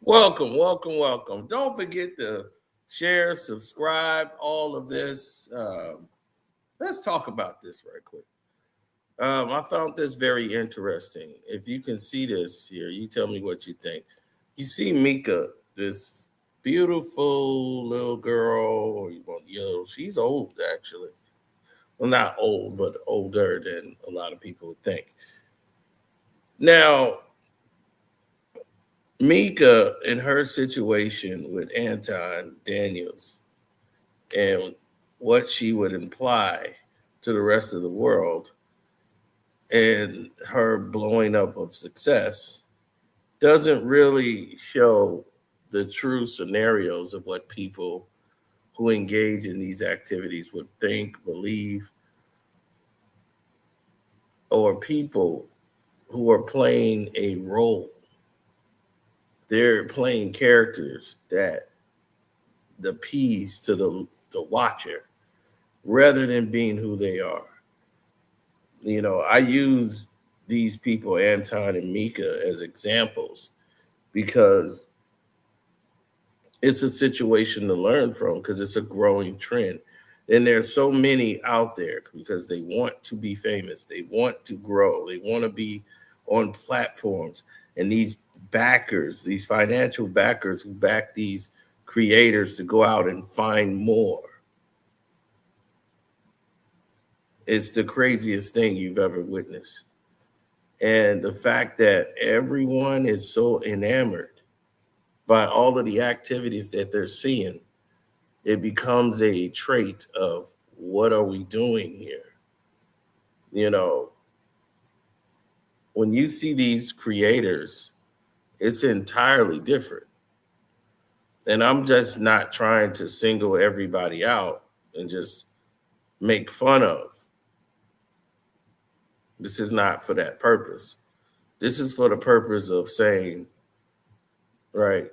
Welcome, welcome, welcome. Don't forget to share, subscribe, all of this. Let's talk about this right quick. I found this very interesting. If you can see this here, you tell me what you think. You see Mika, this beautiful little girl, she's old actually. Well, not old, but older than a lot of people would think. Now, Mika, in her situation with Anton Daniels and what she would imply to the rest of the world and her blowing up of success doesn't really show the true scenarios of what people who engage in these activities would think, believe, or people who are playing a role. They're playing characters that appease to the watcher rather than being who they are. I use these people, Anton and Mika, as examples because it's a situation to learn from because it's a growing trend. And there's so many out there because they want to be famous. They want to grow. They want to be on platforms. And these backers, these financial backers who back these creators to go out and find more. It's the craziest thing you've ever witnessed. And the fact that everyone is so enamored by all of the activities that they're seeing, it becomes a trait of what are we doing here? When you see these creators, it's entirely different. And I'm just not trying to single everybody out and just make fun of. This is not for that purpose. This is for the purpose of saying, right,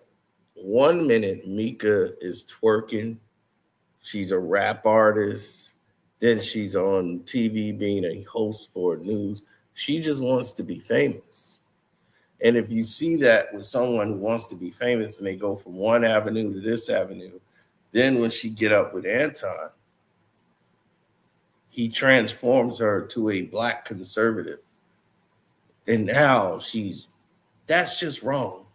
1 minute Mika is twerking. She's a rap artist. Then she's on TV being a host for news. She just wants to be famous. And if you see that with someone who wants to be famous and they go from one avenue to this avenue, then when she get up with Anton, he transforms her to a Black conservative. And now that's just wrong.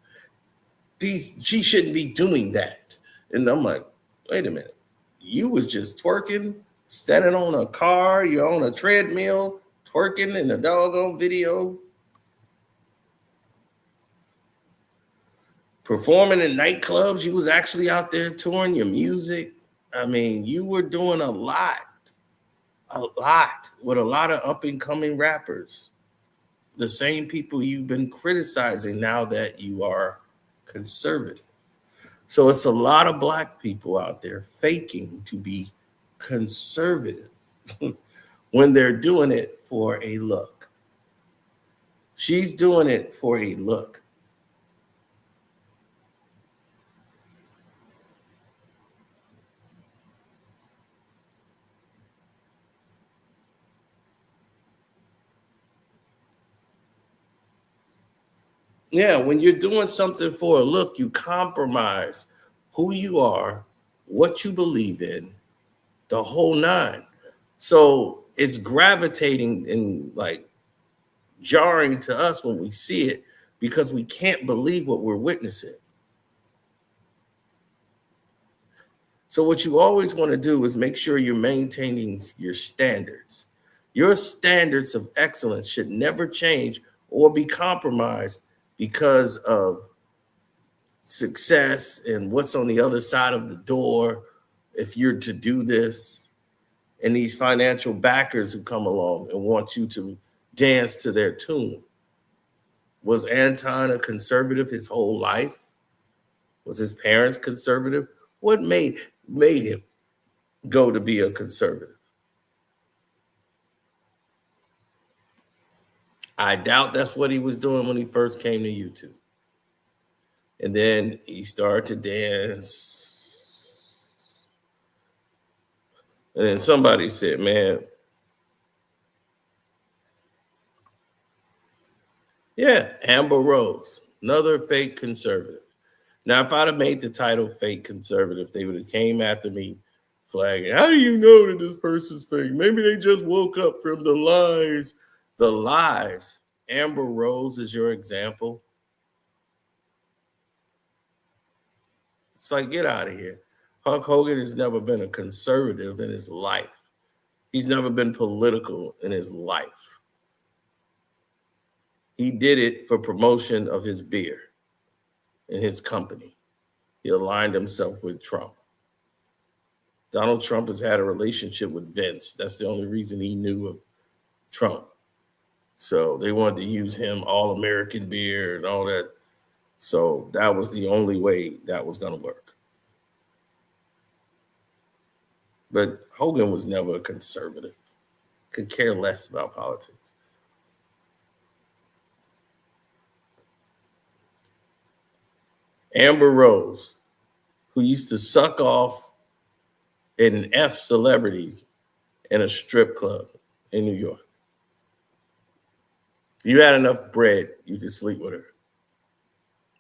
She shouldn't be doing that. And I'm like, wait a minute. You was just twerking, standing on a car, you're on a treadmill, twerking in a doggone video, performing in nightclubs. You was actually out there touring your music. I mean, you were doing a lot with a lot of up and coming rappers. The same people you've been criticizing now that you are conservative. So it's a lot of Black people out there faking to be conservative when they're doing it for a look. She's doing it for a look. Yeah, when you're doing something for a look, you compromise who you are, what you believe in, the whole nine. So it's gravitating and like jarring to us when we see it because we can't believe what we're witnessing. So what you always want to do is make sure you're maintaining your standards. Your standards of excellence should never change or be compromised because of success and what's on the other side of the door if you're to do this, and these financial backers who come along and want you to dance to their tune. Was Anton a conservative his whole life? Was his parents conservative? What made him go to be a conservative? I doubt that's what he was doing when he first came to YouTube. And then he started to dance. And then somebody said, man, yeah, Amber Rose, another fake conservative. Now, if I'd have made the title fake conservative, they would have came after me flagging, how do you know that this person's fake? Maybe they just woke up from the lies. The lies. Amber Rose is your example. It's like, get out of here. Hulk Hogan has never been a conservative in his life. He's never been political in his life. He did it for promotion of his beer and his company. He aligned himself with Trump. Donald Trump has had a relationship with Vince. That's the only reason he knew of Trump. So they wanted to use him, all-American beer and all that. So that was the only way that was going to work. But Hogan was never a conservative. Could care less about politics. Amber Rose, who used to suck off and F celebrities in a strip club in New York. You had enough bread, you could sleep with her.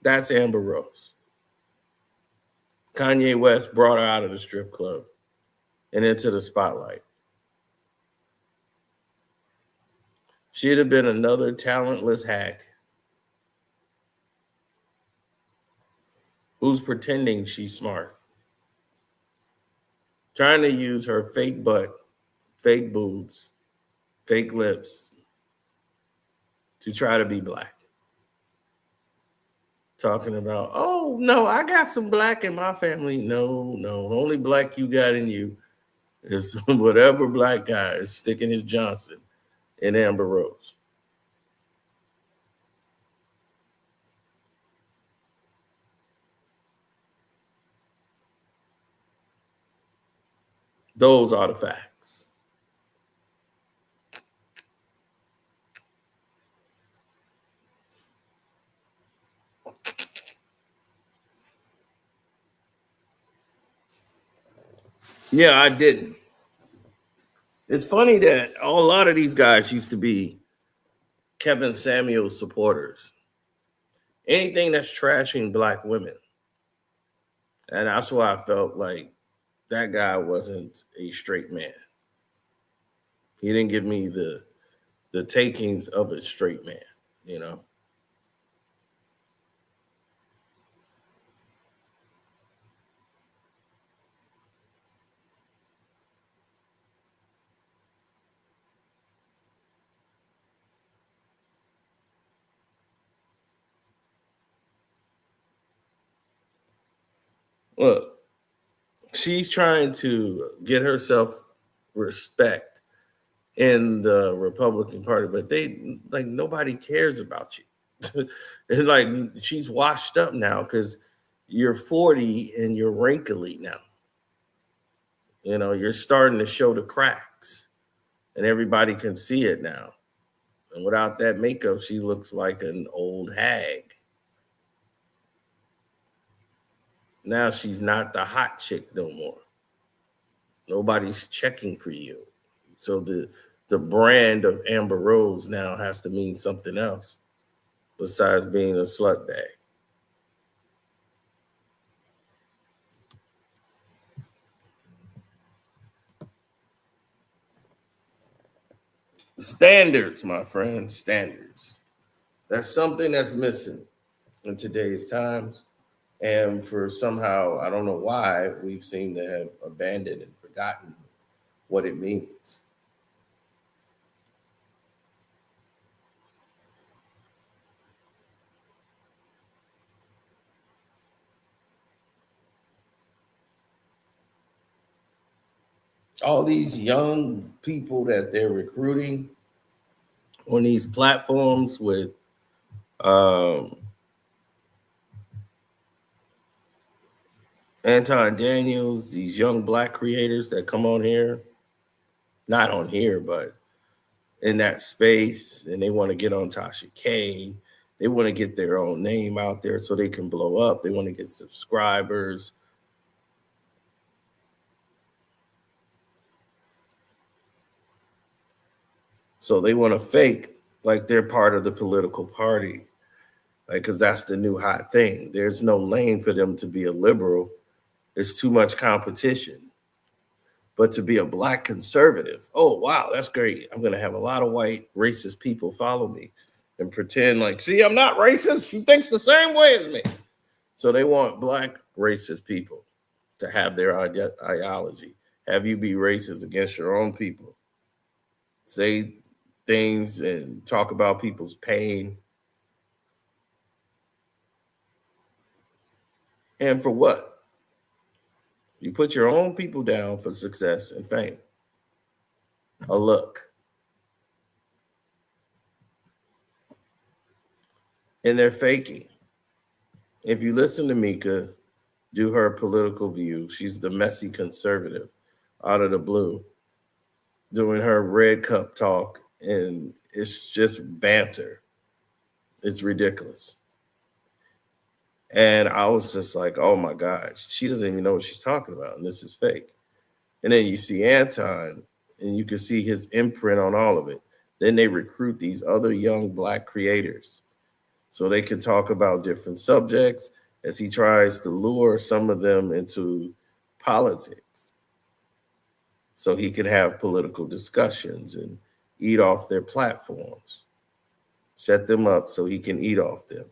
That's Amber Rose. Kanye West brought her out of the strip club and into the spotlight. She'd have been another talentless hack who's pretending she's smart, trying to use her fake butt, fake boobs, fake lips to try to be black. Talking about, oh, no, I got some black in my family. No, only black you got in you is whatever black guy is sticking his Johnson in Amber Rose. Those are the facts. Yeah, I didn't. It's funny that a lot of these guys used to be Kevin Samuels supporters. Anything that's trashing black women. And that's why I felt like that guy wasn't a straight man. He didn't give me the takings of a straight man, you know. Look, she's trying to get herself respect in the Republican Party, but they like nobody cares about you. And like she's washed up now because you're 40 and you're wrinkly now. You know, you're starting to show the cracks, and everybody can see it now. And without that makeup, she looks like an old hag. Now she's not the hot chick no more. Nobody's checking for you. So the brand of Amber Rose now has to mean something else besides being a slut bag. Standards, my friend, standards. That's something that's missing in today's times. And for somehow, I don't know why, we've seemed to have abandoned and forgotten what it means. All these young people that they're recruiting on these platforms with um, Anton Daniels, these young black creators that come on here, not on here, but in that space, and they want to get on Tasha K. They want to get their own name out there so they can blow up. They want to get subscribers. So they want to fake like they're part of the political party. like, because that's the new hot thing. There's no lane for them to be a liberal. There's too much competition. But to be a black conservative, oh, wow, that's great. I'm going to have a lot of white racist people follow me and pretend like, see, I'm not racist. She thinks the same way as me. So they want black racist people to have their ideology, have you be racist against your own people, say things and talk about people's pain. And for what? You put your own people down for success and fame. A look. And they're faking. If you listen to Mika do her political view, she's the messy conservative out of the blue, doing her red cup talk, and it's just banter. It's ridiculous. And I was just like, oh my God, she doesn't even know what she's talking about, and this is fake. And then you see Anton, and you can see his imprint on all of it. Then they recruit these other young black creators so they can talk about different subjects as he tries to lure some of them into politics so he can have political discussions and eat off their platforms, set them up so he can eat off them.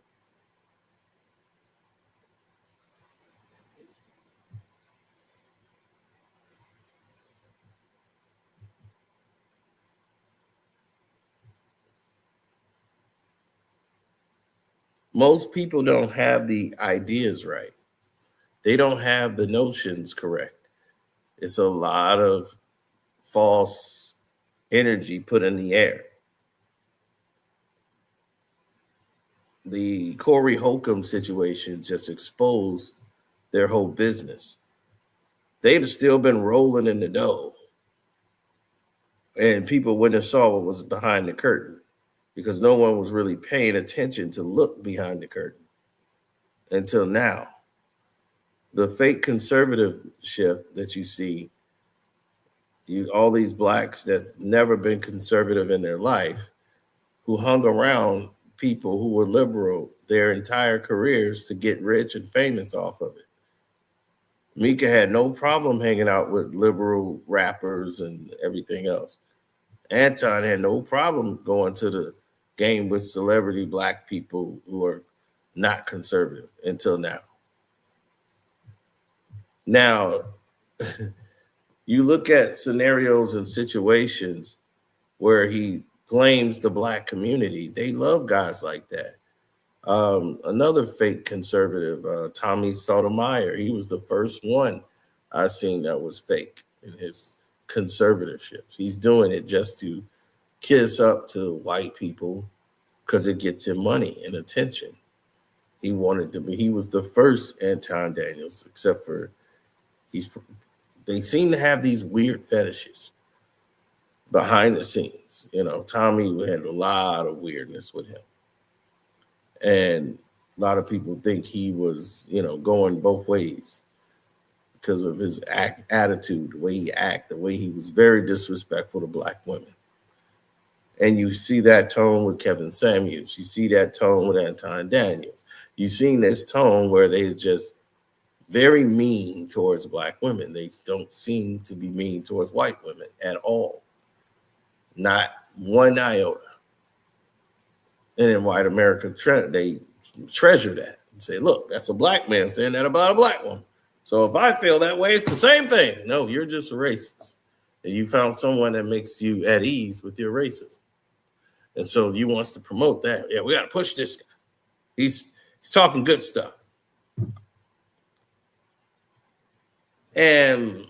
Most people don't have the ideas right. They don't have the notions correct. It's a lot of false energy put in the air. The Corey Holcomb situation just exposed their whole business. They'd have still been rolling in the dough, and people wouldn't have saw what was behind the curtain because no one was really paying attention to look behind the curtain until now. The fake conservativeship that you see, all these blacks that's never been conservative in their life, who hung around people who were liberal their entire careers to get rich and famous off of it. Mika had no problem hanging out with liberal rappers and everything else. Anton had no problem going to the game with celebrity black people who are not conservative until now. Now, you look at scenarios and situations where he blames the black community. They love guys like that. Another fake conservative, Tommy Sotomayor, he was the first one I seen that was fake in his conservationships. He's doing it just to kiss up to white people because it gets him money and attention. He wanted to be, he was the first Anton Daniels, except for they seem to have these weird fetishes behind the scenes. You know, Tommy had a lot of weirdness with him. And a lot of people think he was, going both ways because of his attitude, the way he acted, the way he was very disrespectful to black women. And you see that tone with Kevin Samuels. You see that tone with Anton Daniels. You've seen this tone where they're just very mean towards black women. They don't seem to be mean towards white women at all. Not one iota. And in white America, they treasure that and say, look, that's a black man saying that about a black woman. So if I feel that way, it's the same thing. No, you're just a racist. And you found someone that makes you at ease with your racism. And so you wants to promote that. Yeah, we got to push this guy. He's talking good stuff. And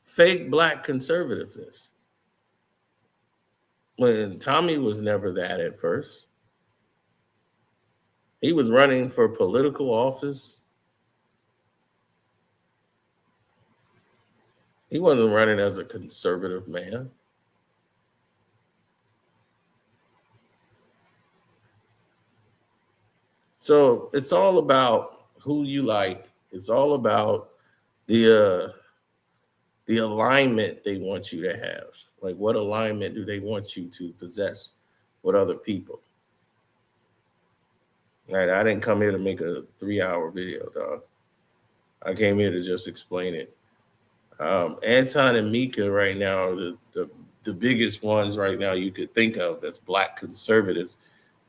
fake black conservativeness. When Tommy was never that at first. He was running for political office. He wasn't running as a conservative man. So it's all about who you like. It's all about the alignment they want you to have. Like, what alignment do they want you to possess with other people? Right? I didn't come here to make a 3-hour video, dog. I came here to just explain it. Anton and Mika right now are the biggest ones right now you could think of that's black conservatives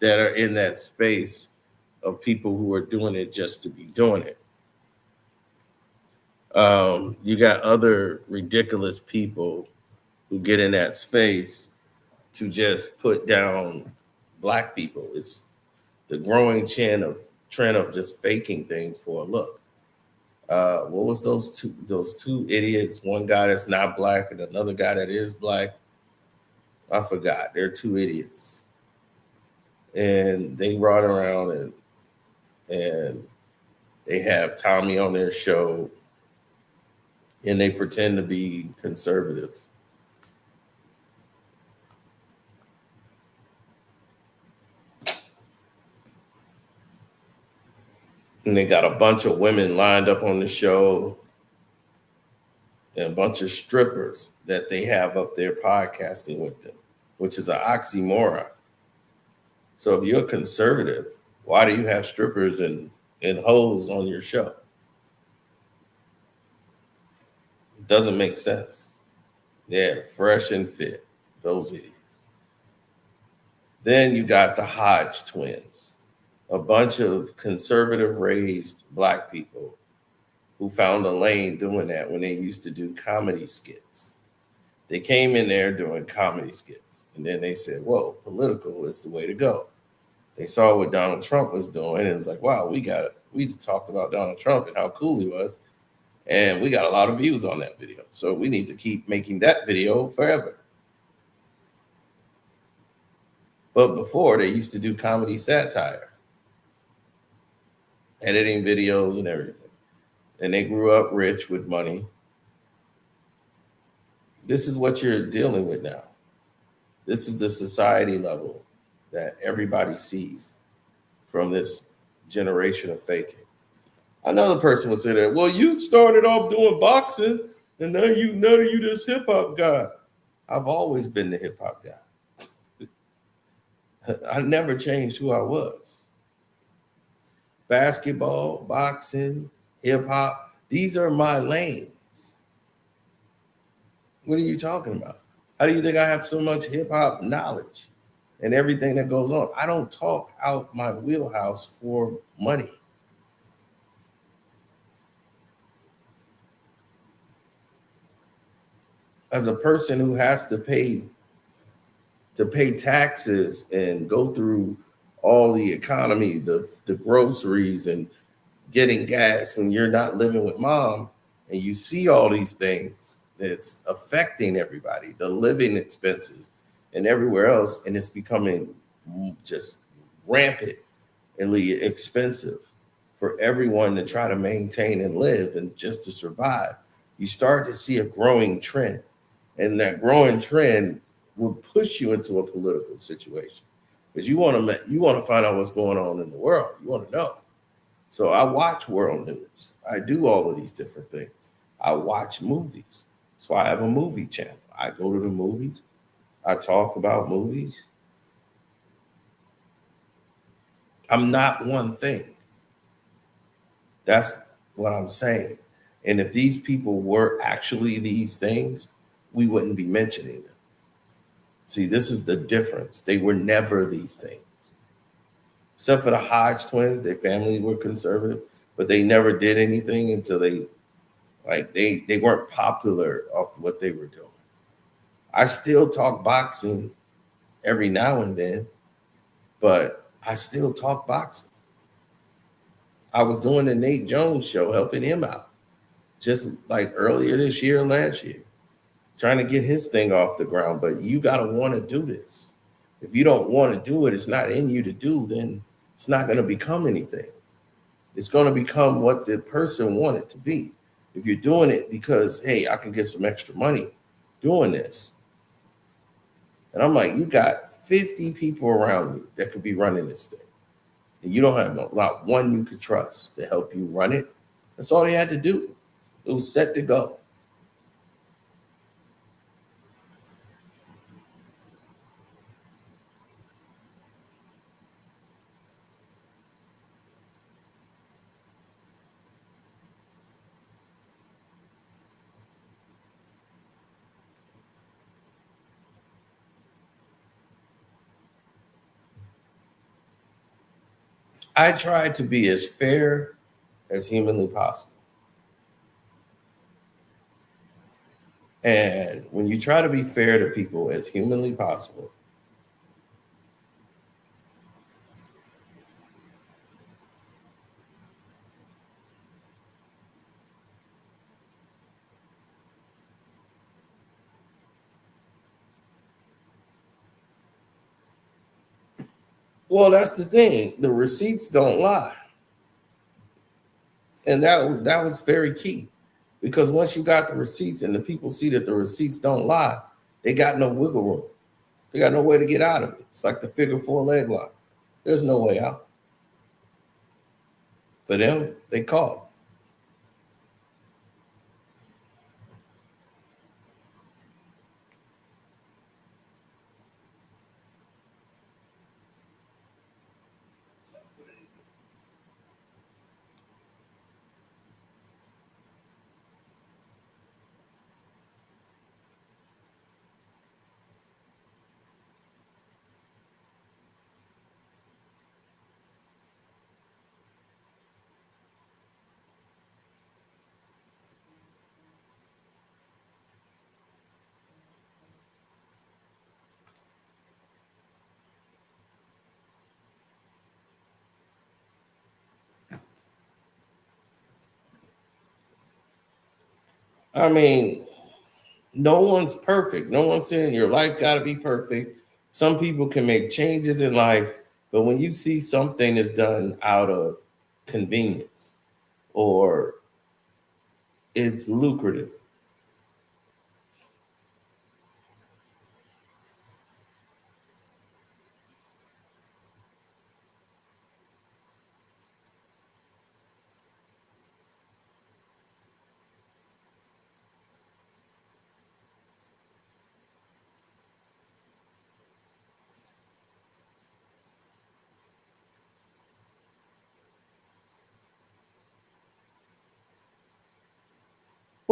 that are in that space of people who are doing it just to be doing it. You got other ridiculous people who get in that space to just put down black people. It's the growing trend of just faking things for a look. What was those two idiots? One guy that's not black and another guy that is black. I forgot. They're two idiots, and they run around and they have Tommy on their show, and they pretend to be conservatives. And they got a bunch of women lined up on the show and a bunch of strippers that they have up there podcasting with them, which is an oxymoron. So if you're a conservative, why do you have strippers and hoes on your show? It doesn't make sense. Yeah, fresh and fit, those idiots. Then you got the Hodge twins, a bunch of conservative raised black people who found a lane doing that when they used to do comedy skits. They came in there doing comedy skits, and then they said, whoa, political is the way to go. They saw what Donald Trump was doing, and it was like, wow, we talked about Donald Trump and how cool he was, and we got a lot of views on that video. So we need to keep making that video forever. But before, they used to do comedy satire, editing videos and everything. And they grew up rich with money. This is what you're dealing with now. This is the society level that everybody sees from this generation of faking. Another person would say that, well, you started off doing boxing and now you this hip hop guy. I've always been the hip hop guy. I never changed who I was. Basketball, boxing, hip hop, these are my lanes. What are you talking about? How do you think I have so much hip hop knowledge and everything that goes on? I don't talk out my wheelhouse for money. As a person who has to pay taxes and go through all the economy, the groceries and getting gas when you're not living with mom, and you see all these things that's affecting everybody, the living expenses and everywhere else, and it's becoming just rampantly expensive for everyone to try to maintain and live and just to survive. You start to see a growing trend, and that growing trend will push you into a political situation because you want to find out what's going on in the world. You want to know. So I watch world news. I do all of these different things. I watch movies. So I have a movie channel. I go to the movies. I talk about movies. I'm not one thing. That's what I'm saying. And if these people were actually these things, we wouldn't be mentioning them. See, this is the difference. They were never these things. Except for the Hodge twins, their family were conservative, but they never did anything until they weren't popular off what they were doing. I still talk boxing every now and then, but I still talk boxing. I was doing the Nate Jones show, helping him out, just like earlier this year and last year, trying to get his thing off the ground. But you got to want to do this. If you don't want to do it, it's not in you to do, then it's not going to become anything. It's going to become what the person wanted to be. If you're doing it because, hey, I can get some extra money doing this. And I'm like, you got 50 people around you that could be running this thing. And you don't have not one you could trust to help you run it. That's all they had to do. It was set to go. I try to be as fair as humanly possible. And when you try to be fair to people as humanly possible, well, that's the thing. The receipts don't lie. And that was very key. Because once you got the receipts and the people see that the receipts don't lie, they got no wiggle room. They got no way to get out of it. It's like the figure four leg lock. There's no way out. For them, they caught. I mean, no one's perfect. No one's saying your life got to be perfect. Some people can make changes in life, but when you see something is done out of convenience or it's lucrative,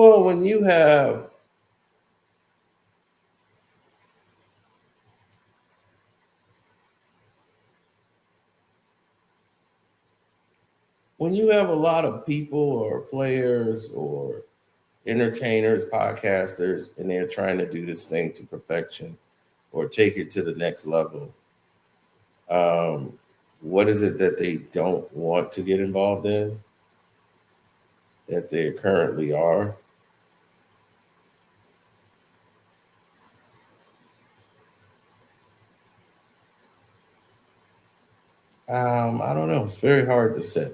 well, when you have a lot of people or players or entertainers, podcasters, and they're trying to do this thing to perfection or take it to the next level, um, what is it that they don't want to get involved in that they currently are? I don't know. It's very hard to say.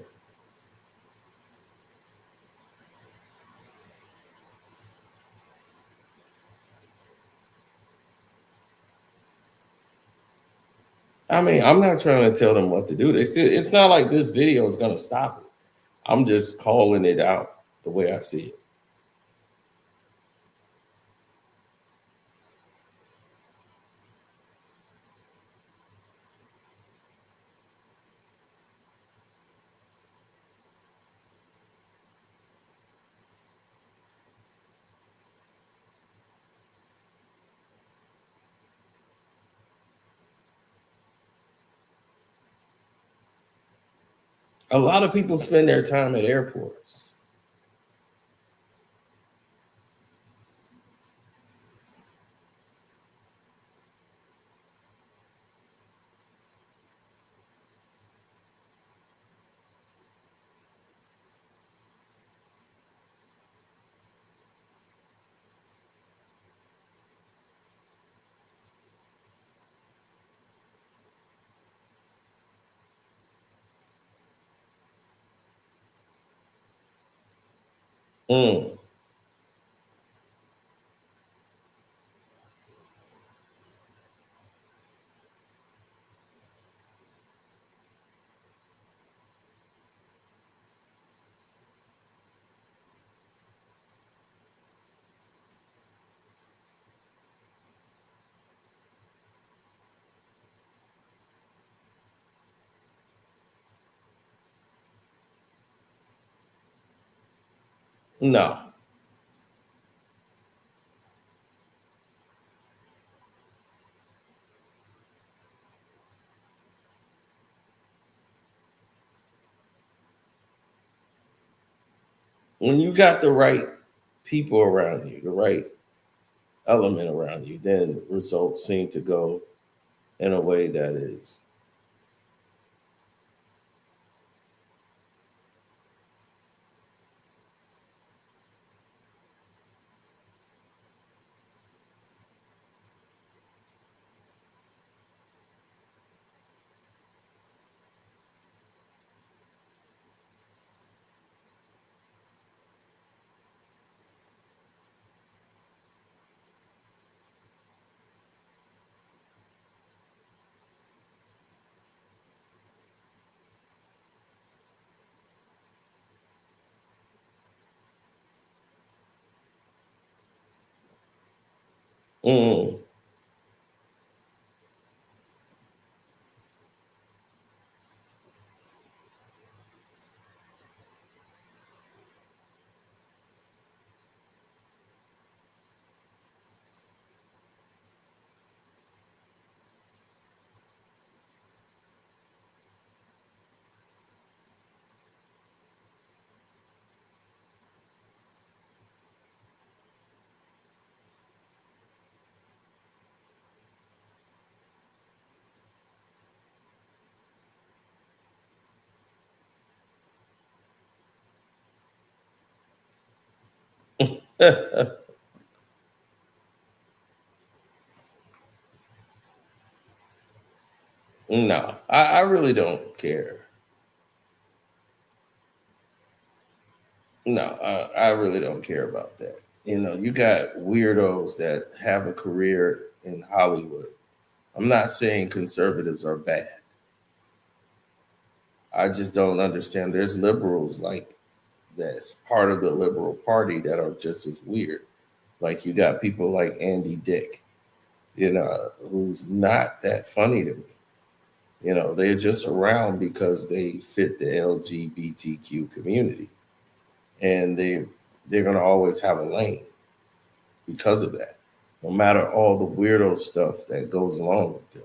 I mean, I'm not trying to tell them what to do. It's not like this video is going to stop it. I'm just calling it out the way I see it. A lot of people spend their time at airports. Mm, no. When you got the right people around you, the right element around you, then results seem to go in a way that is. Mm, no, I really don't care. No, I really don't care about that. You got weirdos that have a career in Hollywood. I'm not saying conservatives are bad. I just don't understand. There's liberals like that's part of the liberal party that are just as weird. Like you got people like Andy Dick, who's not that funny to me. They're just around because they fit the LGBTQ community, and they're gonna always have a lane because of that, no matter all the weirdo stuff that goes along with them.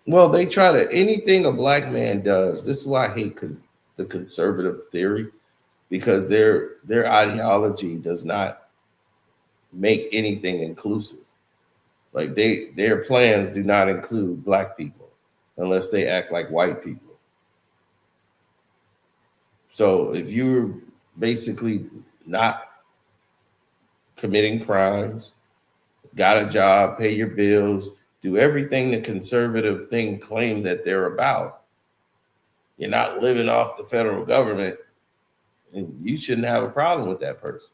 Well, they try to anything a black man does. This is why I hate the conservative theory because their ideology does not make anything inclusive. Like their plans do not include black people unless they act like white people. So if you're basically not committing crimes, got a job, pay your bills, do everything the conservative thing claim that they're about, you're not living off the federal government, and you shouldn't have a problem with that person.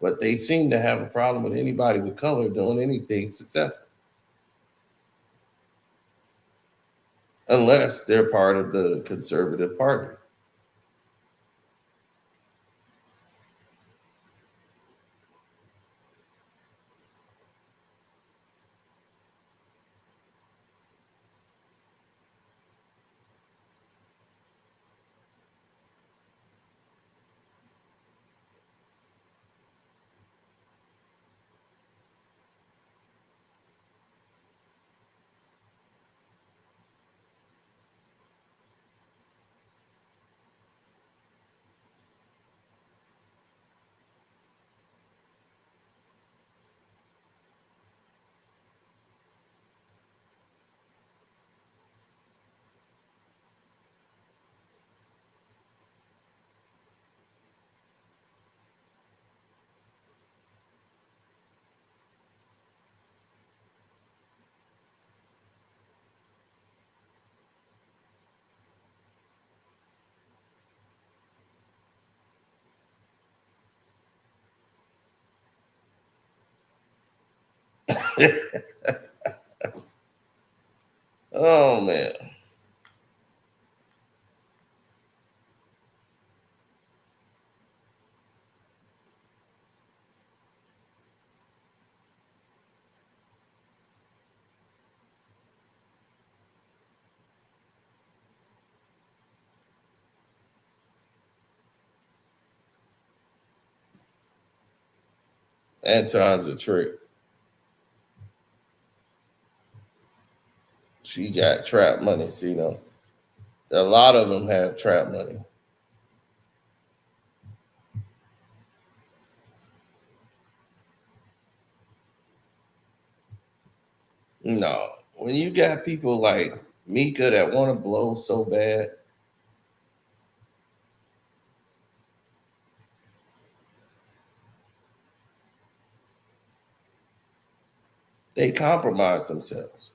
But they seem to have a problem with anybody with color doing anything successful, unless they're part of the conservative party. Oh man. Anton's a trick. She got trap money, see, a lot of them have trap money. No, when you got people like Mika that want to blow so bad, they compromise themselves.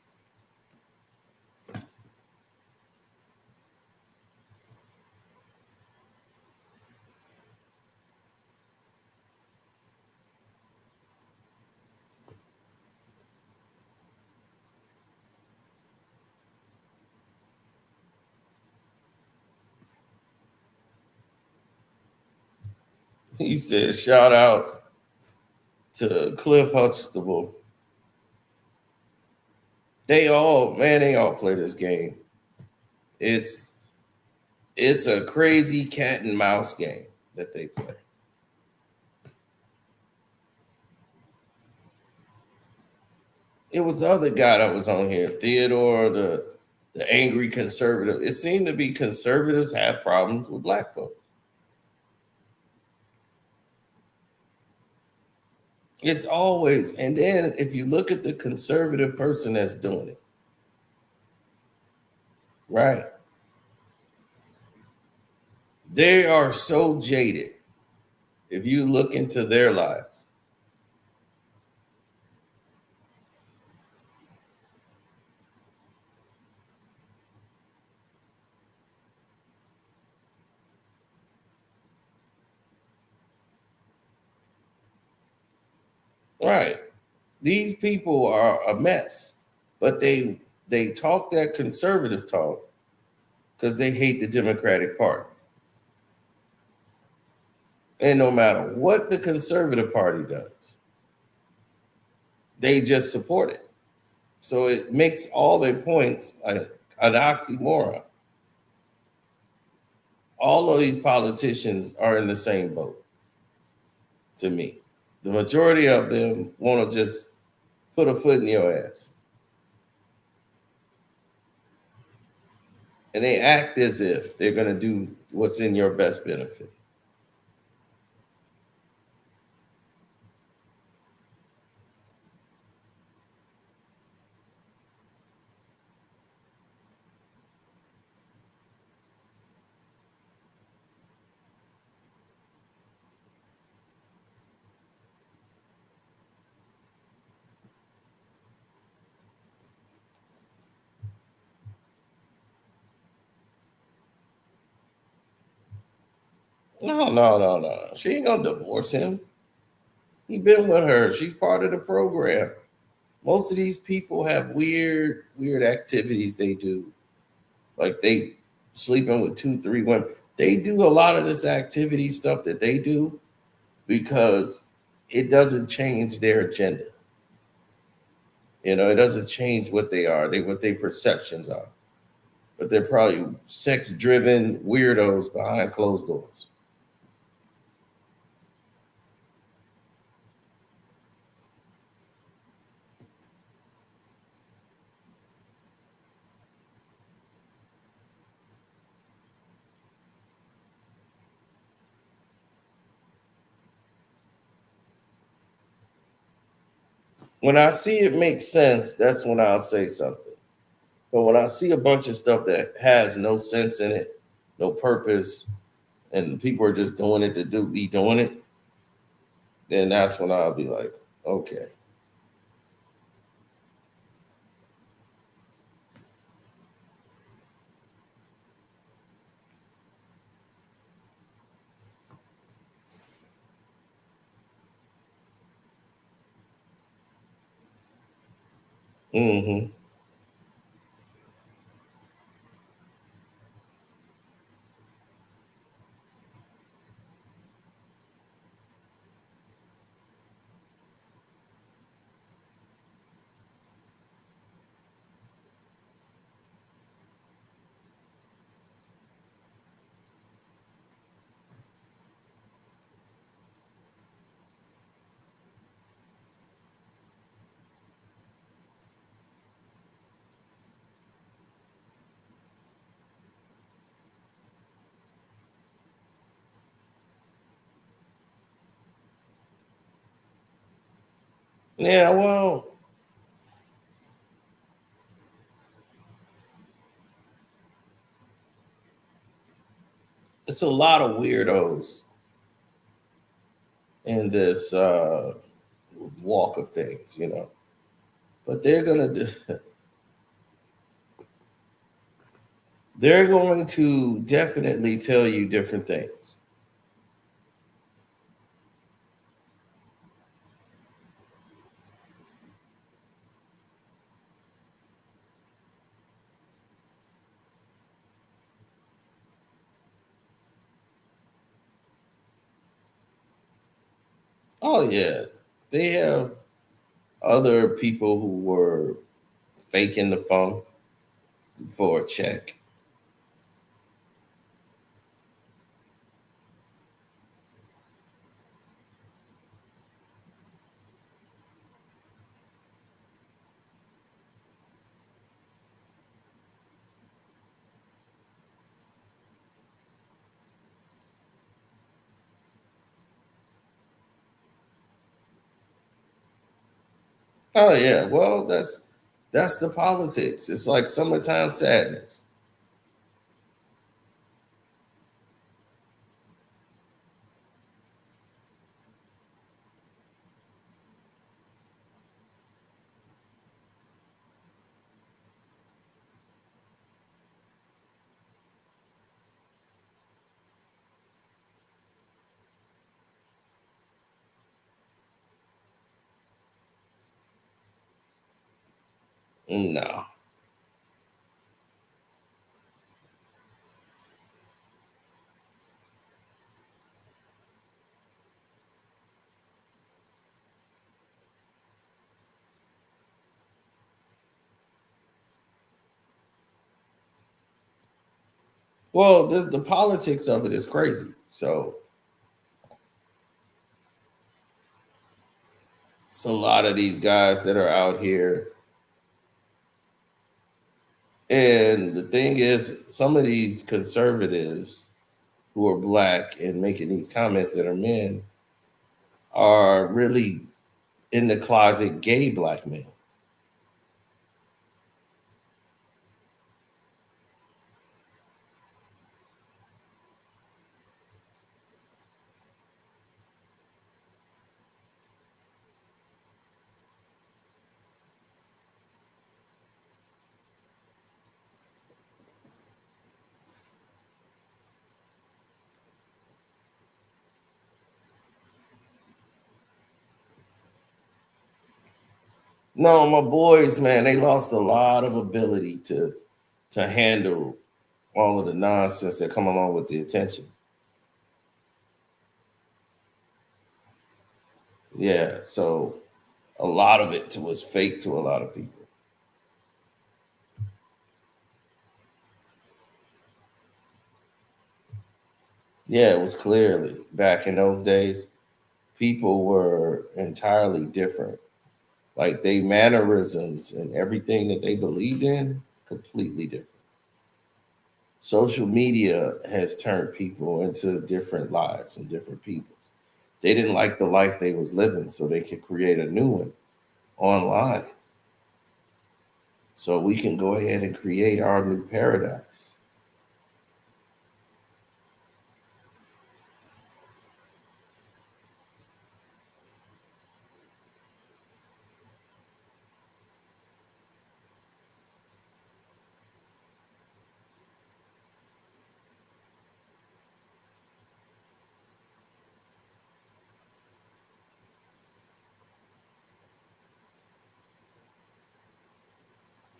He said, shout out to Cliff Huxtable. They all play this game. It's a crazy cat and mouse game that they play. It was the other guy that was on here, Theodore, the angry conservative. It seemed to be conservatives have problems with black folks. It's always, and then if you look at the conservative person that's doing it, right? They are so jaded. If you look into their lives, right? These people are a mess, but they talk that conservative talk because they hate the Democratic Party. And no matter what the conservative party does, they just support it. So it makes all their points an oxymoron. All of these politicians are in the same boat, to me. The majority of them want to just put a foot in your ass. And they act as if they're going to do what's in your best benefit. No. She ain't going to divorce him. He been with her. She's part of the program. Most of these people have weird activities they do. Like they sleeping with 2, 3 women. They do a lot of this activity stuff that they do because it doesn't change their agenda. It doesn't change what they are, what their perceptions are. But they're probably sex-driven weirdos behind closed doors. When I see it makes sense, that's when I'll say something. But when I see a bunch of stuff that has no sense in it, no purpose, and people are just doing it to be doing it, then that's when I'll be like, okay. Mm-hmm. Yeah, well, it's a lot of weirdos in this walk of things, you know. But they're gonna do, they're going to definitely tell you different things. Oh yeah, they have other people who were faking the phone for a check. Oh yeah, well that's the politics. It's like summertime sadness. No. Well, the politics of it is crazy. So it's a lot of these guys that are out here. And the thing is, some of these conservatives who are black and making these comments that are men are really in the closet gay black men. No, my boys, man, they lost a lot of ability to handle all of the nonsense that come along with the attention. Yeah, so a lot of it was fake to a lot of people. Yeah, it was clearly back in those days, people were entirely different. Like they mannerisms and everything that they believed in, completely different. Social media has turned people into different lives and different people. They didn't like the life they was living, so they could create a new one online. So we can go ahead and create our new paradise.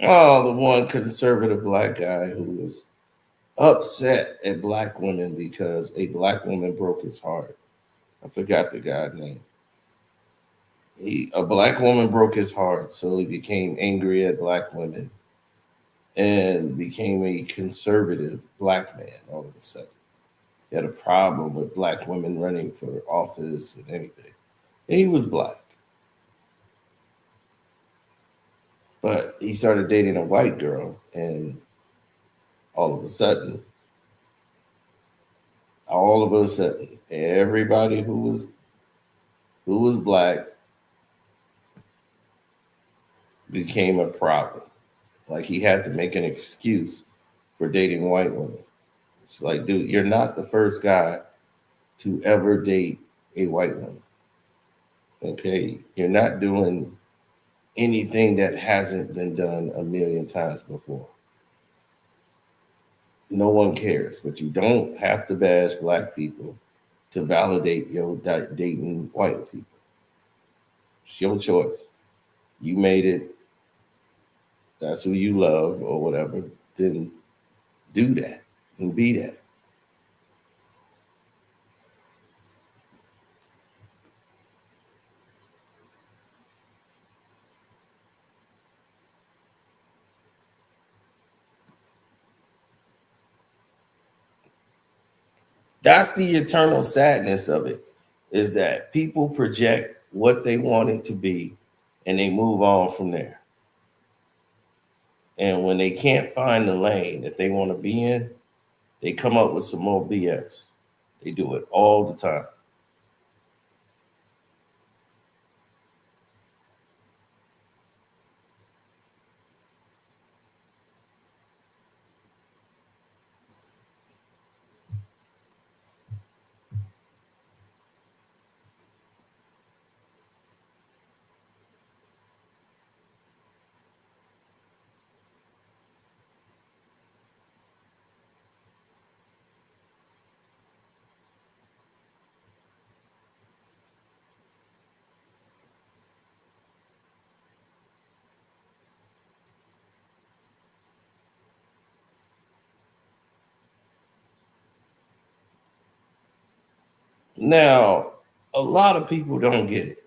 Oh, the one conservative black guy who was upset at black women because a black woman broke his heart. I forgot the guy's name. A black woman broke his heart, so he became angry at black women and became a conservative black man all of a sudden. He had a problem with black women running for office and anything. And he was black. But he started dating a white girl, and all of a sudden, everybody who was black became a problem. Like he had to make an excuse for dating white women. It's like, dude, you're not the first guy to ever date a white woman. Okay. You're not doing anything that hasn't been done a million times before. No one cares, but you don't have to bash black people to validate your dating white people. It's your choice. You made it. That's who you love or whatever. Then do that and be that. That's the eternal sadness of it, is that people project what they want it to be and they move on from there. And when they can't find the lane that they want to be in, they come up with some more BS. They do it all the time. Now, a lot of people don't get it.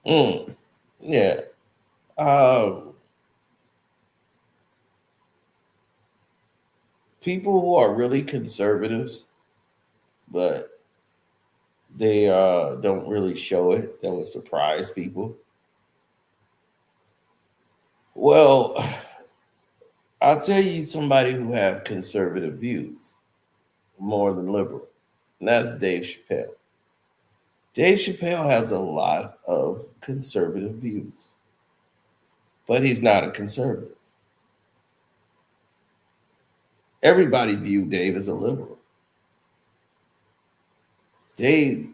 Mm, yeah. Um, People who are really conservatives, but they don't really show it, that would surprise people. Well, I'll tell you somebody who have conservative views more than liberal, and that's Dave Chappelle. Dave Chappelle has a lot of conservative views, but he's not a conservative. Everybody viewed Dave as a liberal. Dave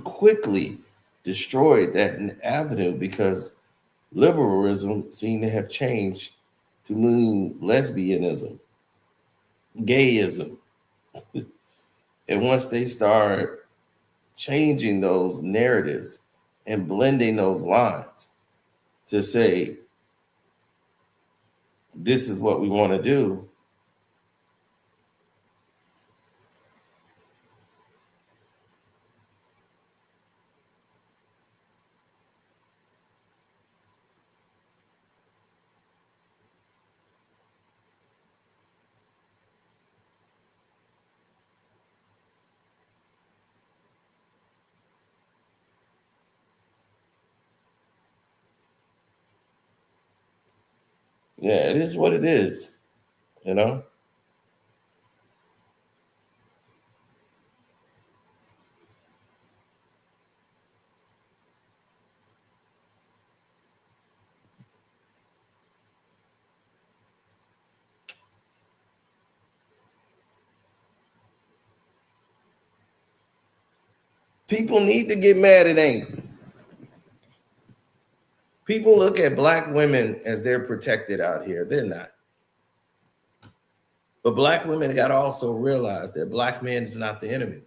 quickly destroyed that avenue because liberalism seemed to have changed to mean lesbianism, gayism. And once they start changing those narratives and blending those lines to say, this is what we want to do, yeah, it is what it is, you know? People need to get mad at angry. People look at black women as they're protected out here. They're not. But black women got to also realize that black men is not the enemy.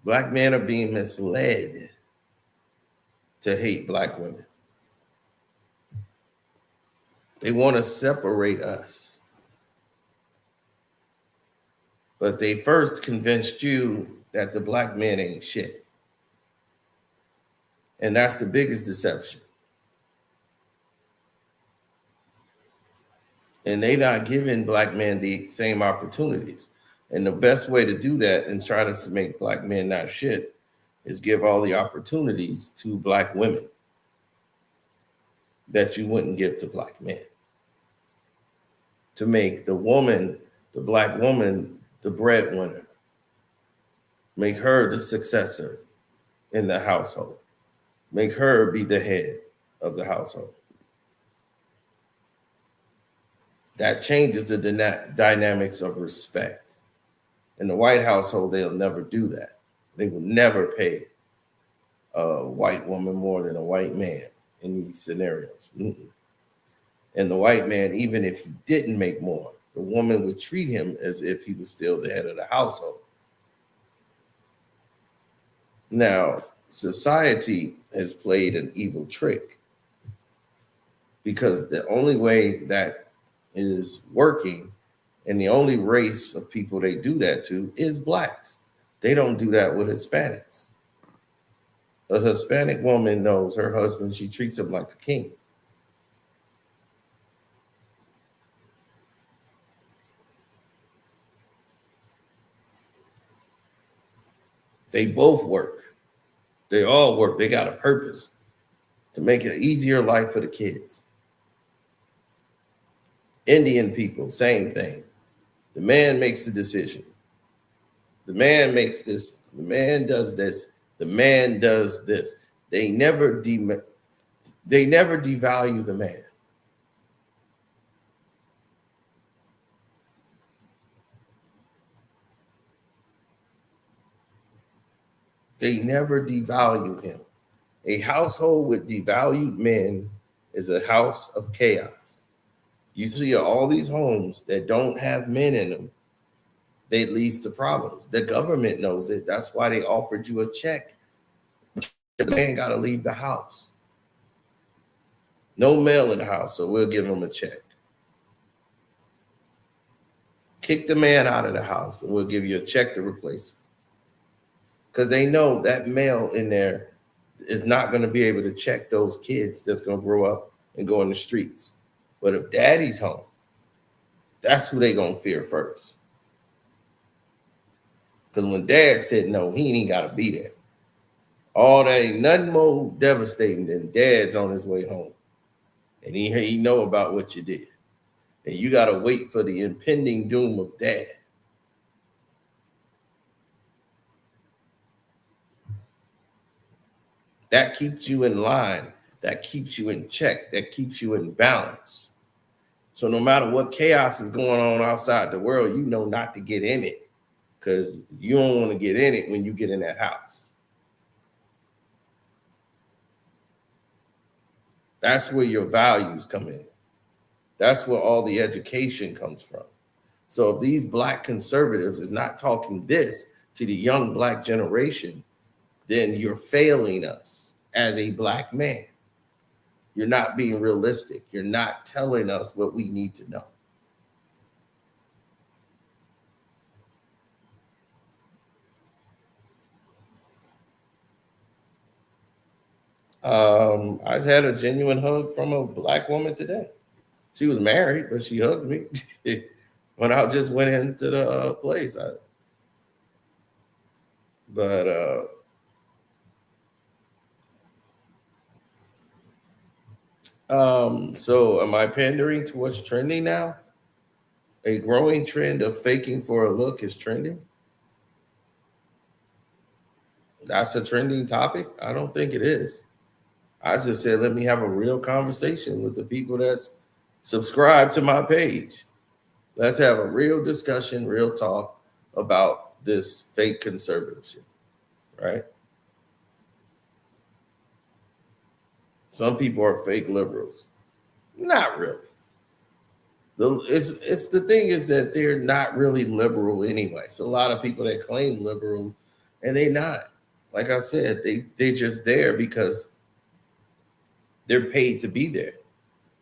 Black men are being misled to hate black women. They want to separate us. But they first convinced you that the black man ain't shit. And that's the biggest deception. And they not giving black men the same opportunities. And the best way to do that and try to make black men not shit is give all the opportunities to black women that you wouldn't give to black men. To make the woman, the black woman, the breadwinner. Make her the successor in the household. Make her be the head of the household. That changes the dynamics of respect. In the white household, they'll never do that. They will never pay a white woman more than a white man in these scenarios. And the white man, even if he didn't make more, the woman would treat him as if he was still the head of the household. Now, society has played an evil trick because the only way that is working and the only race of people they do that to is blacks. They don't do that with Hispanics. A Hispanic woman knows her husband, she treats him like a king. They both work. They all work. They got a purpose to make it an easier life for the kids. Indian people, same thing. The man makes the decision. The man makes this. The man does this. The man does this. They never devalue the man. They never devalue him. A household with devalued men is a house of chaos. You see all these homes that don't have men in them, they leads to problems. The government knows it. That's why they offered you a check. The man got to leave the house. No male in the house, so we'll give him a check. Kick the man out of the house, and we'll give you a check to replace him. Because they know that male in there is not going to be able to check those kids that's going to grow up and go in the streets. But if daddy's home, that's who they going to fear first. Because when dad said no, he ain't got to be there. All that ain't nothing more devastating than dad's on his way home. And he know about what you did. And you got to wait for the impending doom of dad. That keeps you in line. That keeps you in check. That keeps you in balance. So no matter what chaos is going on outside the world, you know not to get in it because you don't want to get in it when you get in that house. That's where your values come in. That's where all the education comes from. So if these black conservatives is not talking this to the young black generation, then you're failing us as a black man. You're not being realistic. You're not telling us what we need to know. I had a genuine hug from a black woman today. She was married, but she hugged me when I just went into the place. So am I pandering to what's trending now? A growing trend of faking for a look is trending. That's a trending topic? I don't think it is. I just said, let me have a real conversation with the people that's subscribed to my page. Let's have a real discussion, real talk about this fake conservatorship, right? Some people are fake liberals. Not really. It's the thing is that they're not really liberal anyway. So a lot of people that claim liberal, and they're not. Like I said, they're just there because they're paid to be there.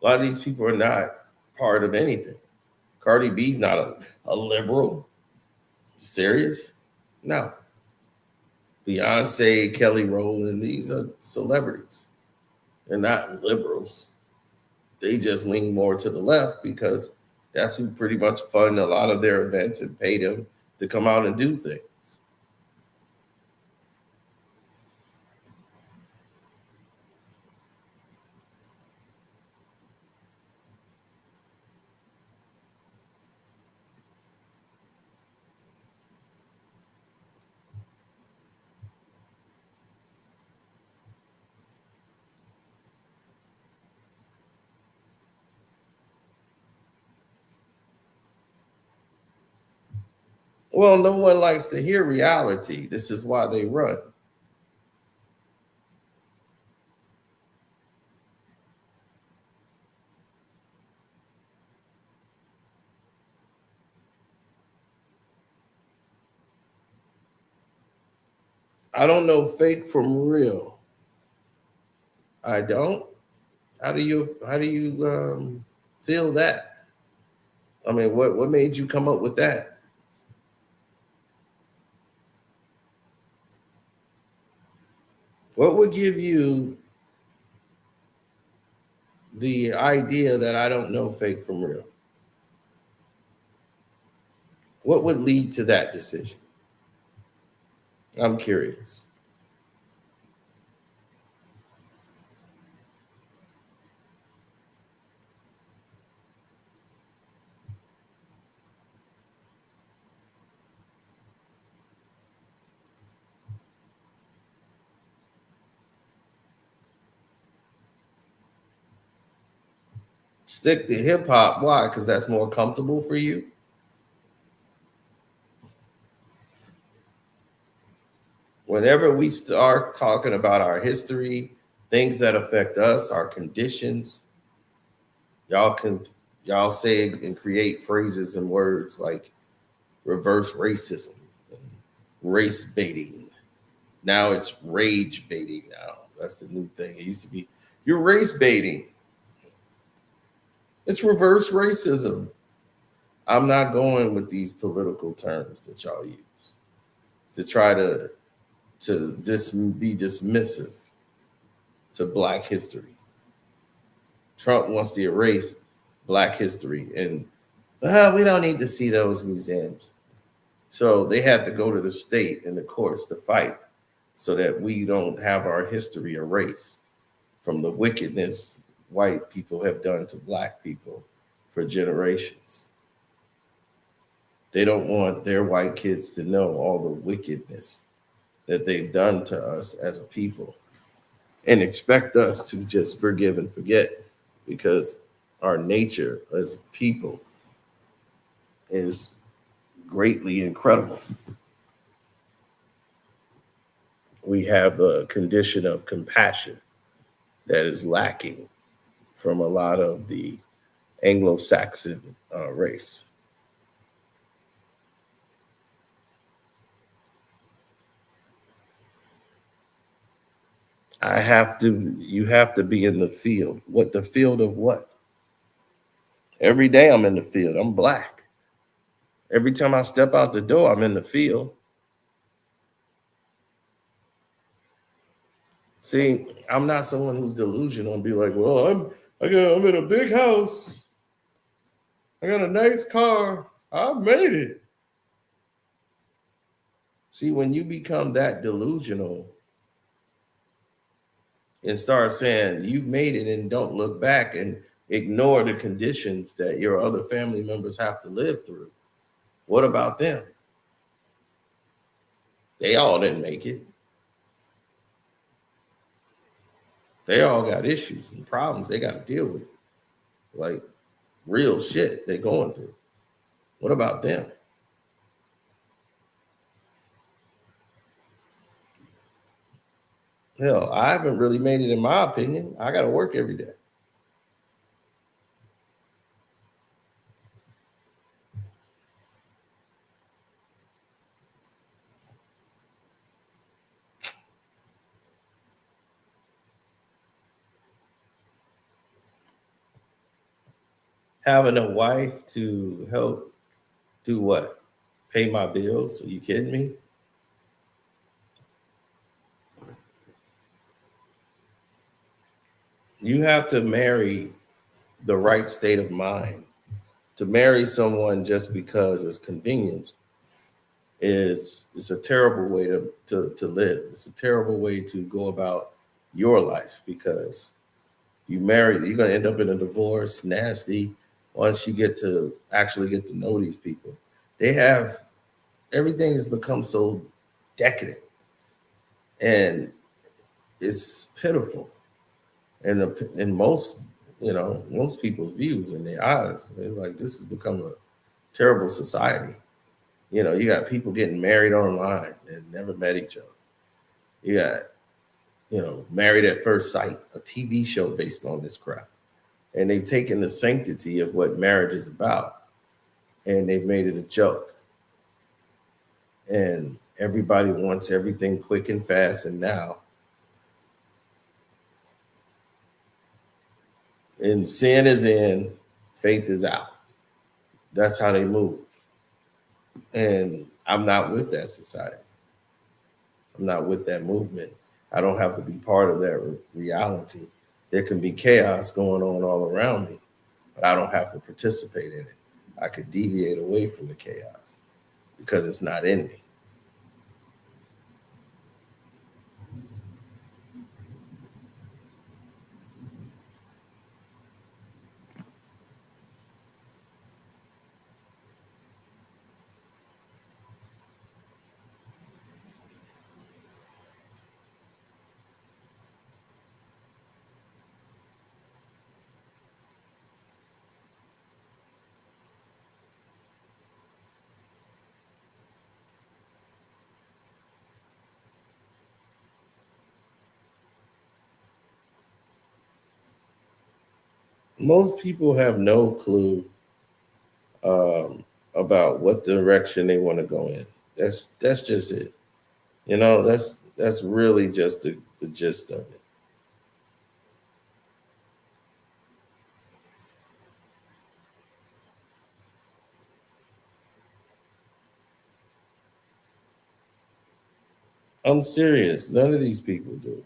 A lot of these people are not part of anything. Cardi B's not a liberal. Serious? No. Beyonce, Kelly Rowland, these are celebrities. They're not liberals. They just lean more to the left because That's who pretty much fund a lot of their events and pay them to come out and do things. Well, no one likes to hear reality. This is why they run. I don't know fake from real. I don't. How do you feel that? I mean, what made you come up with that? What would give you the idea that I don't know fake from real? What would lead to that decision? I'm curious. Stick to hip hop. Why? Because that's more comfortable for you. Whenever we start talking about our history, things that affect us, our conditions, y'all can y'all say and create phrases and words like reverse racism, and race baiting. Now it's rage baiting. Now that's the new thing. It used to be you're race baiting. It's reverse racism. I'm not going with these political terms that y'all use to try to be dismissive to Black history. Trump wants to erase Black history, and we don't need to see those museums. So they had to go to the state and the courts to fight so that we don't have our history erased from the wickedness white people have done to Black people for generations. They don't want their white kids to know all the wickedness that they've done to us as a people and expect us to just forgive and forget because our nature as people is greatly incredible. We have a condition of compassion that is lacking from a lot of the Anglo-Saxon race. You have to be in the field. What the field of what? Every day I'm in the field. I'm Black. Every time I step out the door, I'm in the field. See, I'm not someone who's delusional and be like, well, I'm in a big house. I got a nice car. I made it. See, when you become that delusional and start saying you made it and don't look back and ignore the conditions that your other family members have to live through, what about them? They all didn't make it. They all got issues and problems they got to deal with, like real shit they're going through. What about them? Hell, I haven't really made it in my opinion. I got to work every day. Having a wife to help do what? Pay my bills? Are you kidding me? You have to marry the right state of mind to marry someone just because it's convenience is a terrible way to live. It's a terrible way to go about your life, because you marry, you're going to end up in a divorce, nasty. Once you get to actually get to know these people, they have, everything has become so decadent, and it's pitiful. And in most, most people's views, in their eyes, they're like, this has become a terrible society. You got people getting married online and never met each other. You got, Married at First Sight, a TV show based on this crap. And they've taken the sanctity of what marriage is about and they've made it a joke. And everybody wants everything quick and fast. And now, and sin is in, faith is out. That's how they move. And I'm not with that society. I'm not with that movement. I don't have to be part of that reality. There can be chaos going on all around me, but I don't have to participate in it. I could deviate away from the chaos because it's not in me. Most people have no clue about what direction they want to go in. That's just it. That's really just the gist of it. I'm serious. None of these people do.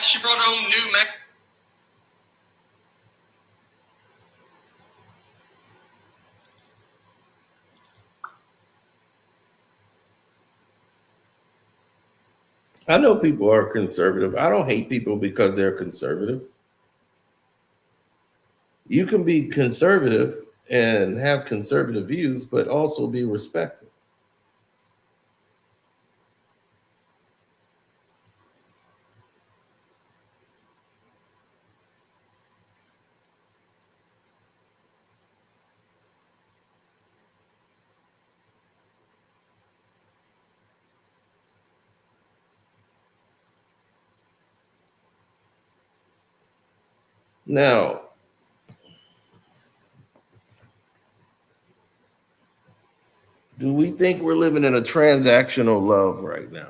She brought her own new Mac. I know people are conservative. I don't hate people because they're conservative. You can be conservative and have conservative views, but also be respectful. Now, do we think we're living in a transactional love right now?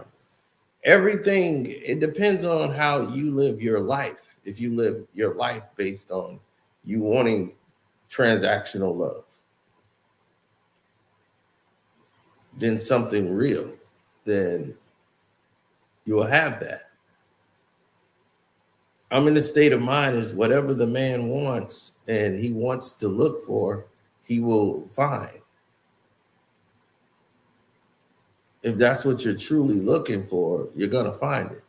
Everything, it depends on how you live your life. If you live your life based on you wanting transactional love, then something real, then you'll have that. I'm in the state of mind is whatever the man wants and he wants to look for, he will find. If that's what you're truly looking for, you're going to find it.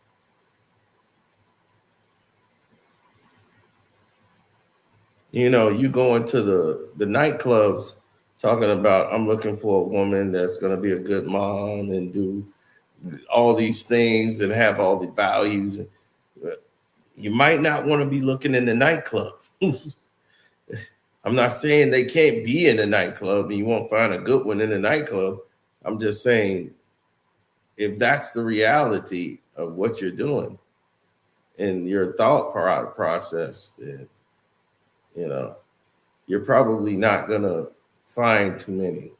You go into the nightclubs talking about, I'm looking for a woman that's going to be a good mom and do all these things and have all the values. You might not want to be looking in the nightclub. I'm not saying they can't be in the nightclub and you won't find a good one in the nightclub. I'm just saying, if that's the reality of what you're doing and your thought process, then, you're probably not going to find too many.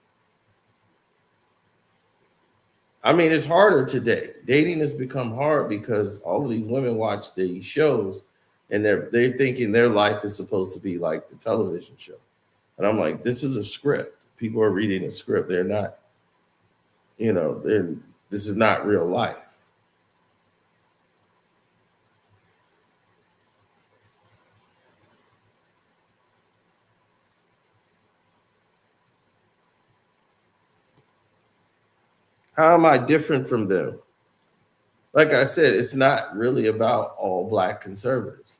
I mean, it's harder today. Dating has become hard because all of these women watch these shows and they're thinking their life is supposed to be like the television show. And I'm like, this is a script. People are reading a script. They're not, they're This is not real life. How am I different from them? Like I said, it's not really about all Black conservatives.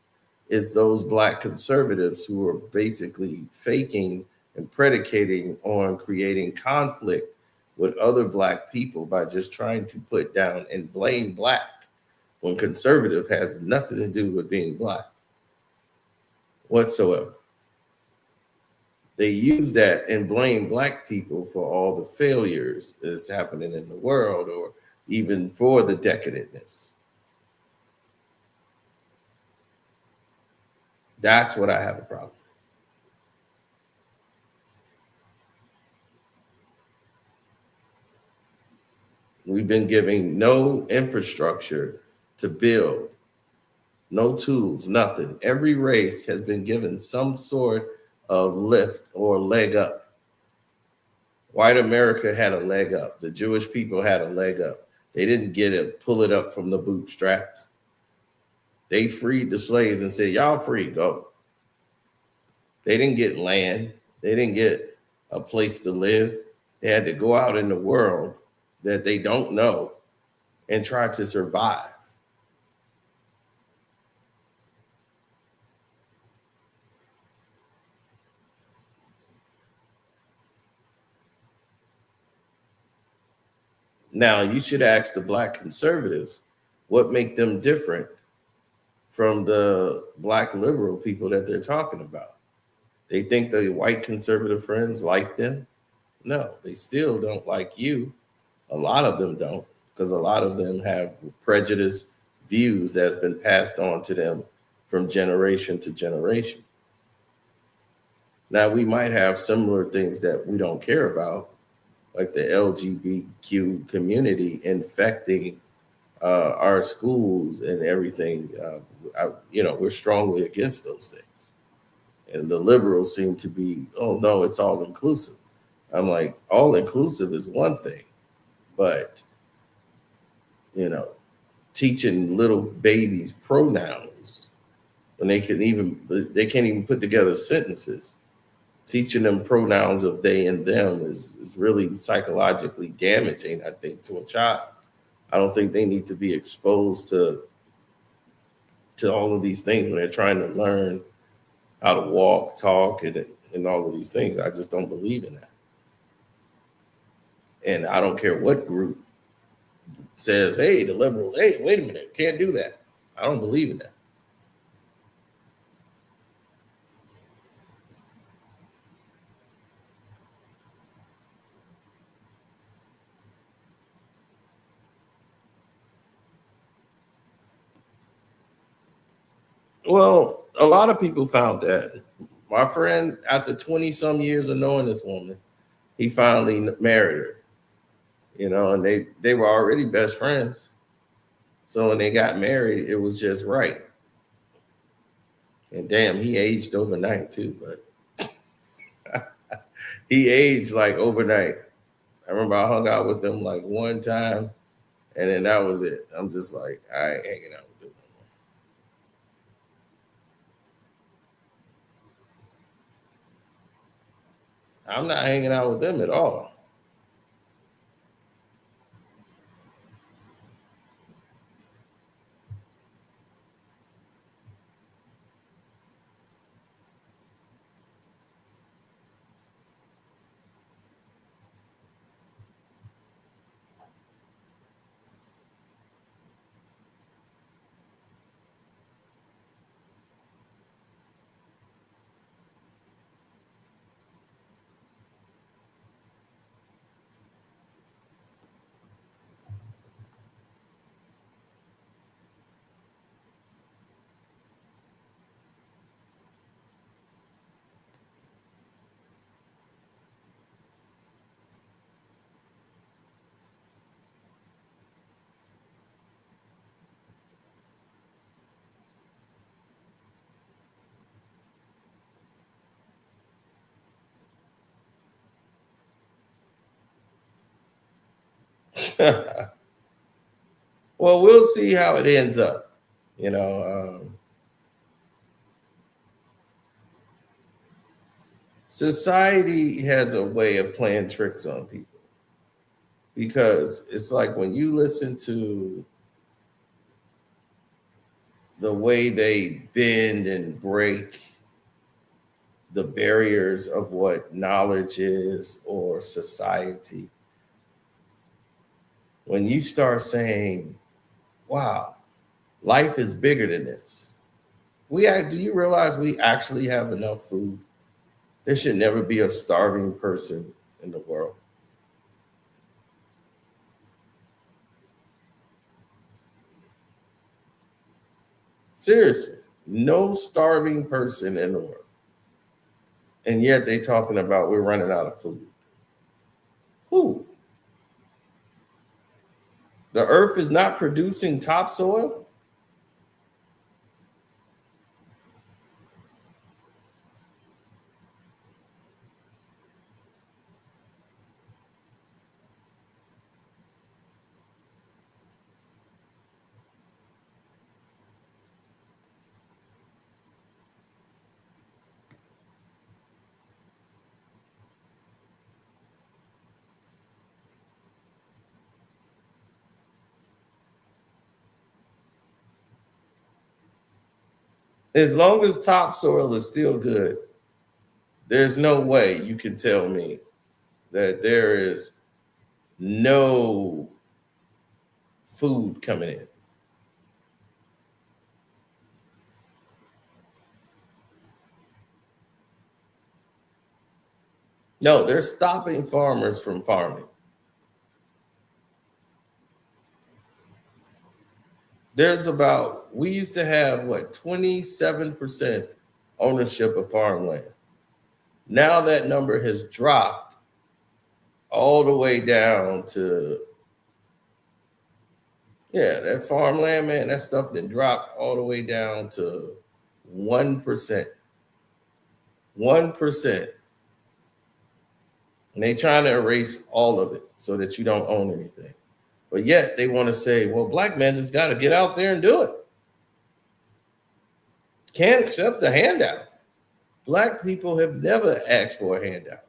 It's those Black conservatives who are basically faking and predicating on creating conflict with other Black people by just trying to put down and blame Black when conservative has nothing to do with being Black whatsoever. They use that and blame Black people for all the failures that's happening in the world, or even for the decadentness. That's what I have a problem with. We've been giving no infrastructure to build, no tools, nothing. Every race has been given some sort of lift or leg up. White America had a leg up. The Jewish people had a leg up. They didn't get it, pull it up from the bootstraps. They freed the slaves and said, y'all free, go. They didn't get land. They didn't get a place to live. They had to go out in the world that they don't know and try to survive. Now, you should ask the Black conservatives what make them different from the Black liberal people that they're talking about. They think the white conservative friends like them. No, they still don't like you. A lot of them don't, because a lot of them have prejudice views that's been passed on to them from generation to generation. Now, we might have similar things that we don't care about, like the LGBTQ community infecting our schools and everything. We're strongly against those things. And the liberals seem to be, oh no, it's all inclusive. I'm like, all inclusive is one thing, but teaching little babies pronouns when they can't even put together sentences. Teaching them pronouns of they and them is really psychologically damaging, I think, to a child. I don't think they need to be exposed to all of these things when they're trying to learn how to walk, talk, and all of these things. I just don't believe in that. And I don't care what group says, hey, the liberals, hey, wait a minute, can't do that. I don't believe in that. Well, a lot of people found that. My friend, after 20 some years of knowing this woman, he finally married her, and they were already best friends. So when they got married, it was just right. And damn, he aged overnight too, but he aged like overnight. I remember I hung out with them like one time, and then that was it. I'm just like, I ain't hanging out with them no more. I'm not hanging out with them at all. Well, we'll see how it ends up. Society has a way of playing tricks on people because it's like when you listen to the way they bend and break the barriers of what knowledge is or society, when you start saying, wow, life is bigger than this. Do you realize we actually have enough food? There should never be a starving person in the world. Seriously, no starving person in the world. And yet they talking about we're running out of food. Who? The earth is not producing topsoil? As long as topsoil is still good, there's no way you can tell me that there is no food coming in. No, they're stopping farmers from farming. We used to have 27% ownership of farmland. Now that number has dropped all the way down to, that farmland, man, that stuff then dropped all the way down to 1%. 1%. And they trying to erase all of it so that you don't own anything. But yet they want to say, well, black men just got to get out there and do it. Can't accept the handout. Black people have never asked for a handout.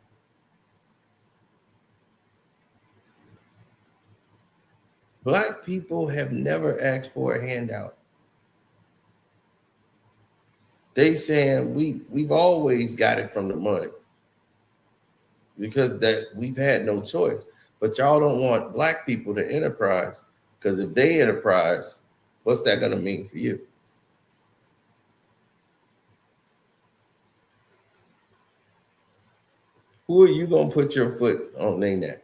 Black people have never asked for a handout. They saying we've always got it from the mud because that we've had no choice. But y'all don't want black people to enterprise because if they enterprise, what's that going to mean for you? Who are you going to put your foot on their neck?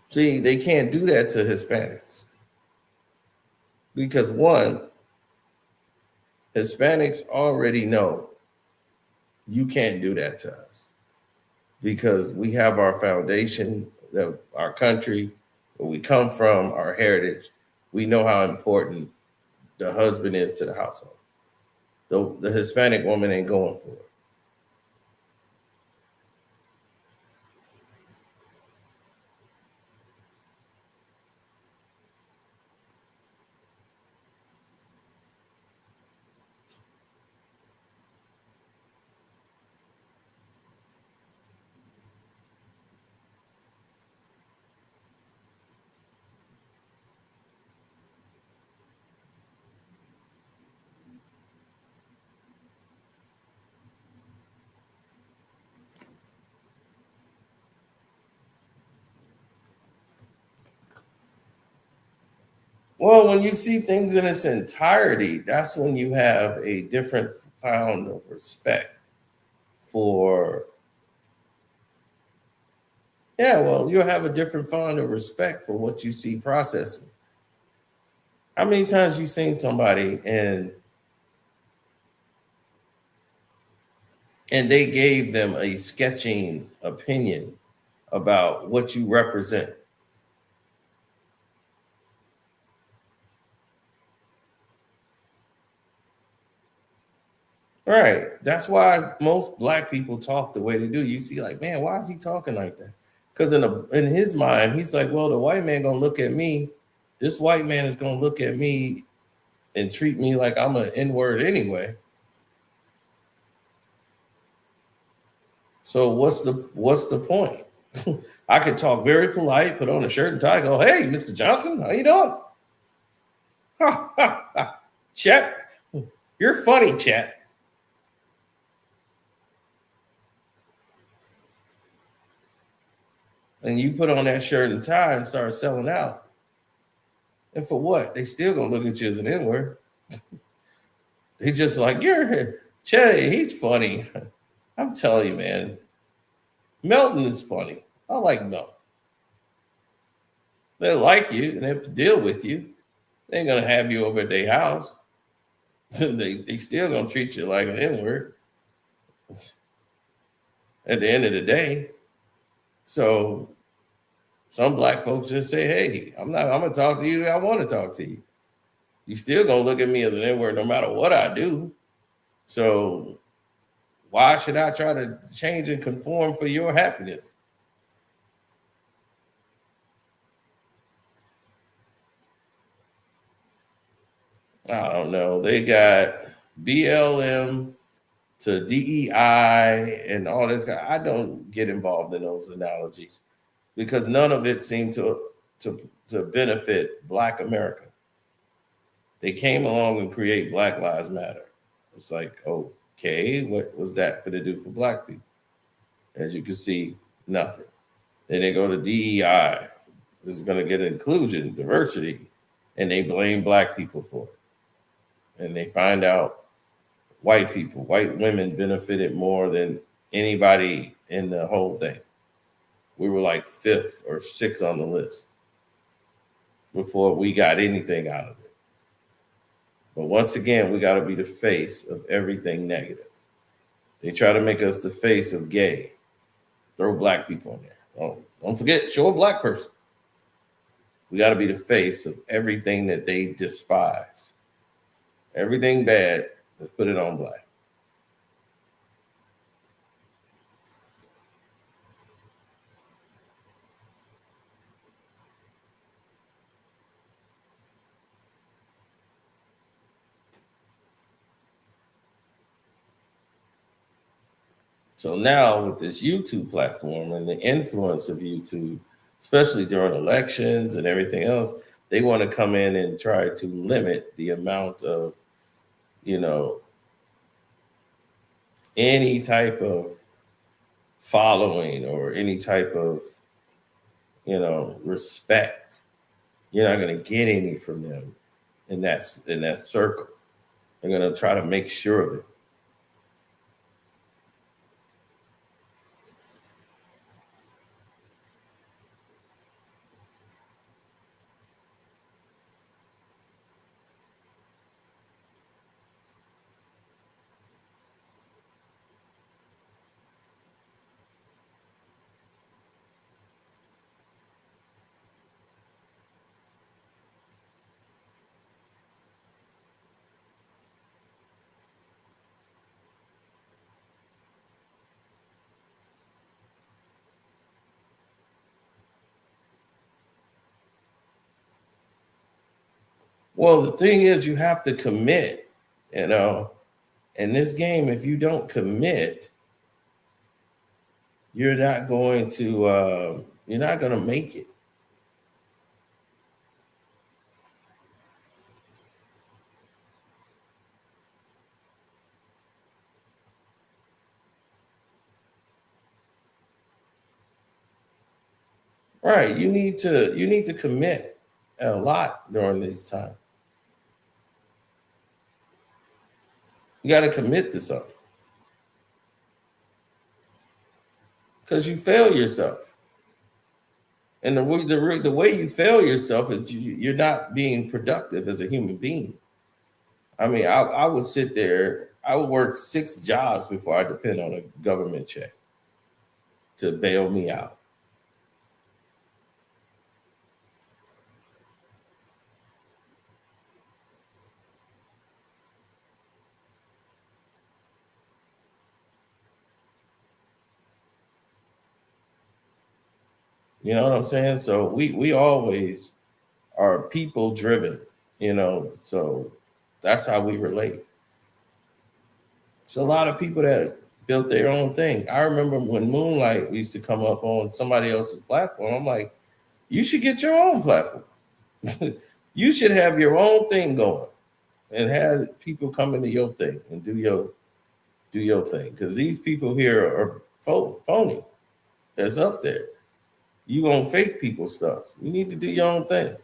See, they can't do that to Hispanics. Because one, Hispanics already know you can't do that to us because we have our foundation, our country, where we come from, our heritage. We know how important the husband is to the household. The Hispanic woman ain't going for it. Well, when you see things in its entirety, that's when you have a different found of respect for. Yeah, well, you'll have a different fond of respect for what you see processing. How many times you seen somebody and they gave them a sketching opinion about what you represent? Right. That's why most black people talk the way they do. You see, like, man, why is he talking like that? Because in his mind, he's like, well, the white man gonna look at me. This white man is gonna look at me and treat me like I'm an N-word anyway. So what's the point? I could talk very polite, put on a shirt and tie, go, hey, Mr. Johnson, how you doing? Chet, you're funny, Chet. And you put on that shirt and tie and start selling out. And for what? They still gonna look at you as an N-word. They just like, you're Che, he's funny. I'm telling you, man. Melton is funny. I like Melton. They like you and they deal with you. They ain't gonna have you over at their house. they still gonna treat you like an N-word at the end of the day. So some black folks just say, hey, I'm gonna talk to you. I want to talk to you. You still gonna look at me as an N-word no matter what I do. So why should I try to change and conform for your happiness? I don't know. They got BLM to DEI and all this. I don't get involved in those analogies because none of it seemed to benefit Black America. They came along and create Black Lives Matter. It's like, okay, what was that for to do for Black people? As you can see, nothing. Then they go to DEI. This is going to get inclusion, diversity, and they blame Black people for it. And they find out white people, white women benefited more than anybody in the whole thing. We were like 5th or 6th on the list before we got anything out of it. But once again, we got to be the face of everything negative. They try to make us the face of gay. Throw Black people in there. Don't forget, show a Black person. We got to be the face of everything that they despise. Everything bad, let's put it on Black. So now with this YouTube platform and the influence of YouTube, especially during elections and everything else, they want to come in and try to limit the amount of, any type of following or any type of, respect. You're not going to get any from them in that circle. They're going to try to make sure of it. Well, the thing is, you have to commit, in this game. If you don't commit, you're not going to make it. Right. You need to commit a lot during these times. You got to commit to something because you fail yourself. And the way you fail yourself is you're not being productive as a human being. I mean, I would sit there, I would work 6 jobs before I depend on a government check to bail me out. You know what I'm saying? So we always are people driven, so that's how we relate. It's a lot of people that built their own thing. I remember when Moonlight used to come up on somebody else's platform. I'm like, you should get your own platform. You should have your own thing going and have people come into your thing and do your thing. Because these people here are phony. That's up there. You gonna fake people stuff. You need to do your own thing.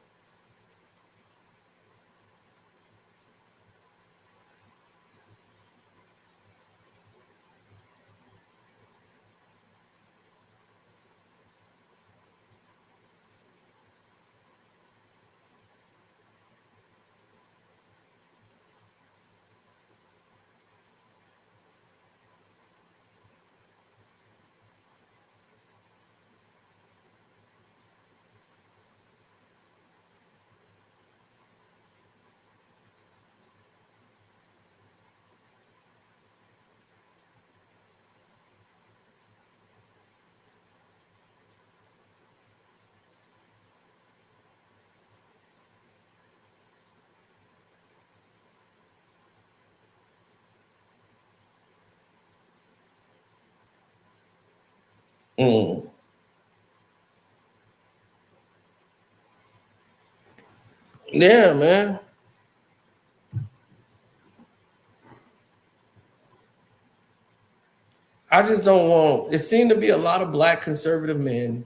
Mm. Yeah, man. I just don't want. It seemed to be a lot of black conservative men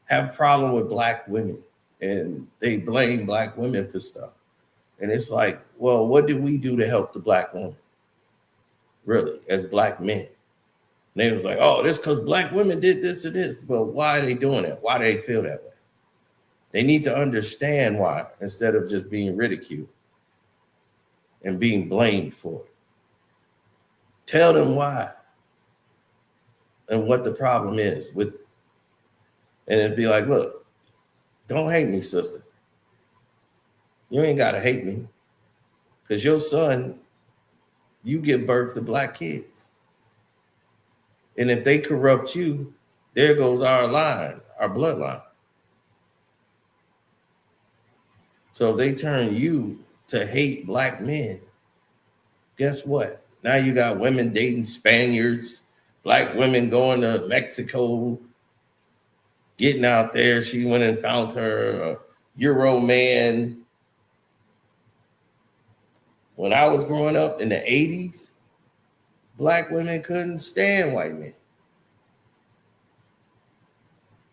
have problem with black women, and they blame black women for stuff. And it's like, well, what did we do to help the black woman, really, as black men? And they was like, oh, this because black women did this and this. But why are they doing that? Why do they feel that way? They need to understand why instead of just being ridiculed and being blamed for it. Tell them why and what the problem is with, and it'd be like, look, don't hate me, sister. You ain't gotta hate me. Because your son, you give birth to black kids. And if they corrupt you, there goes our line, our bloodline. So if they turn you to hate black men, guess what? Now you got women dating Spaniards, black women going to Mexico, getting out there. She went and found her Euro man. When I was growing up in the 80s, black women couldn't stand white men.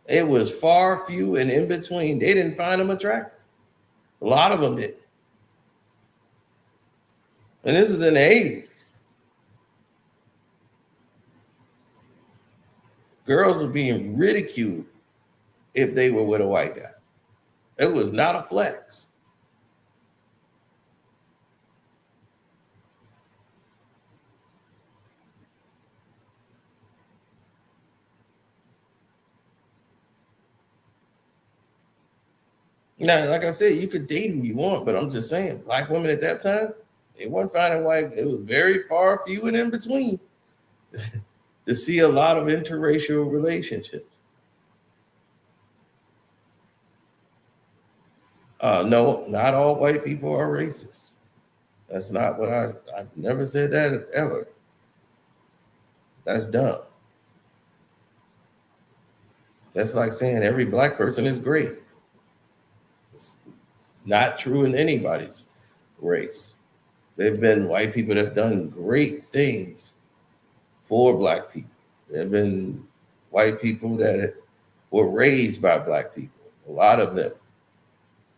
It was far, few, and in between. They didn't find them attractive. A lot of them did. And this is in the 80s. Girls were being ridiculed if they were with a white guy. It was not a flex. Now, like I said, you could date who you want, but I'm just saying, black women at that time, they weren't finding white. It was very far, few, and in between to see a lot of interracial relationships. No, not all white people are racist. That's not what I've never said that ever. That's dumb. That's like saying every black person is great. It's not true in anybody's race. There've been white people that have done great things for black people. There have been white people that were raised by black people, a lot of them.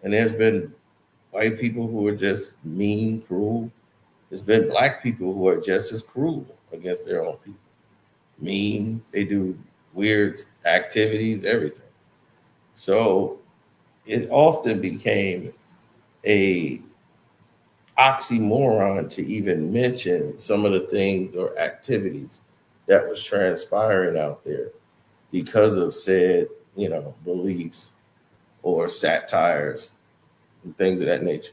And there's been white people who are just mean, cruel. There's been black people who are just as cruel against their own people. Mean, they do weird activities, everything. So it often became a oxymoron to even mention some of the things or activities that was transpiring out there because of said, beliefs or satires and things of that nature.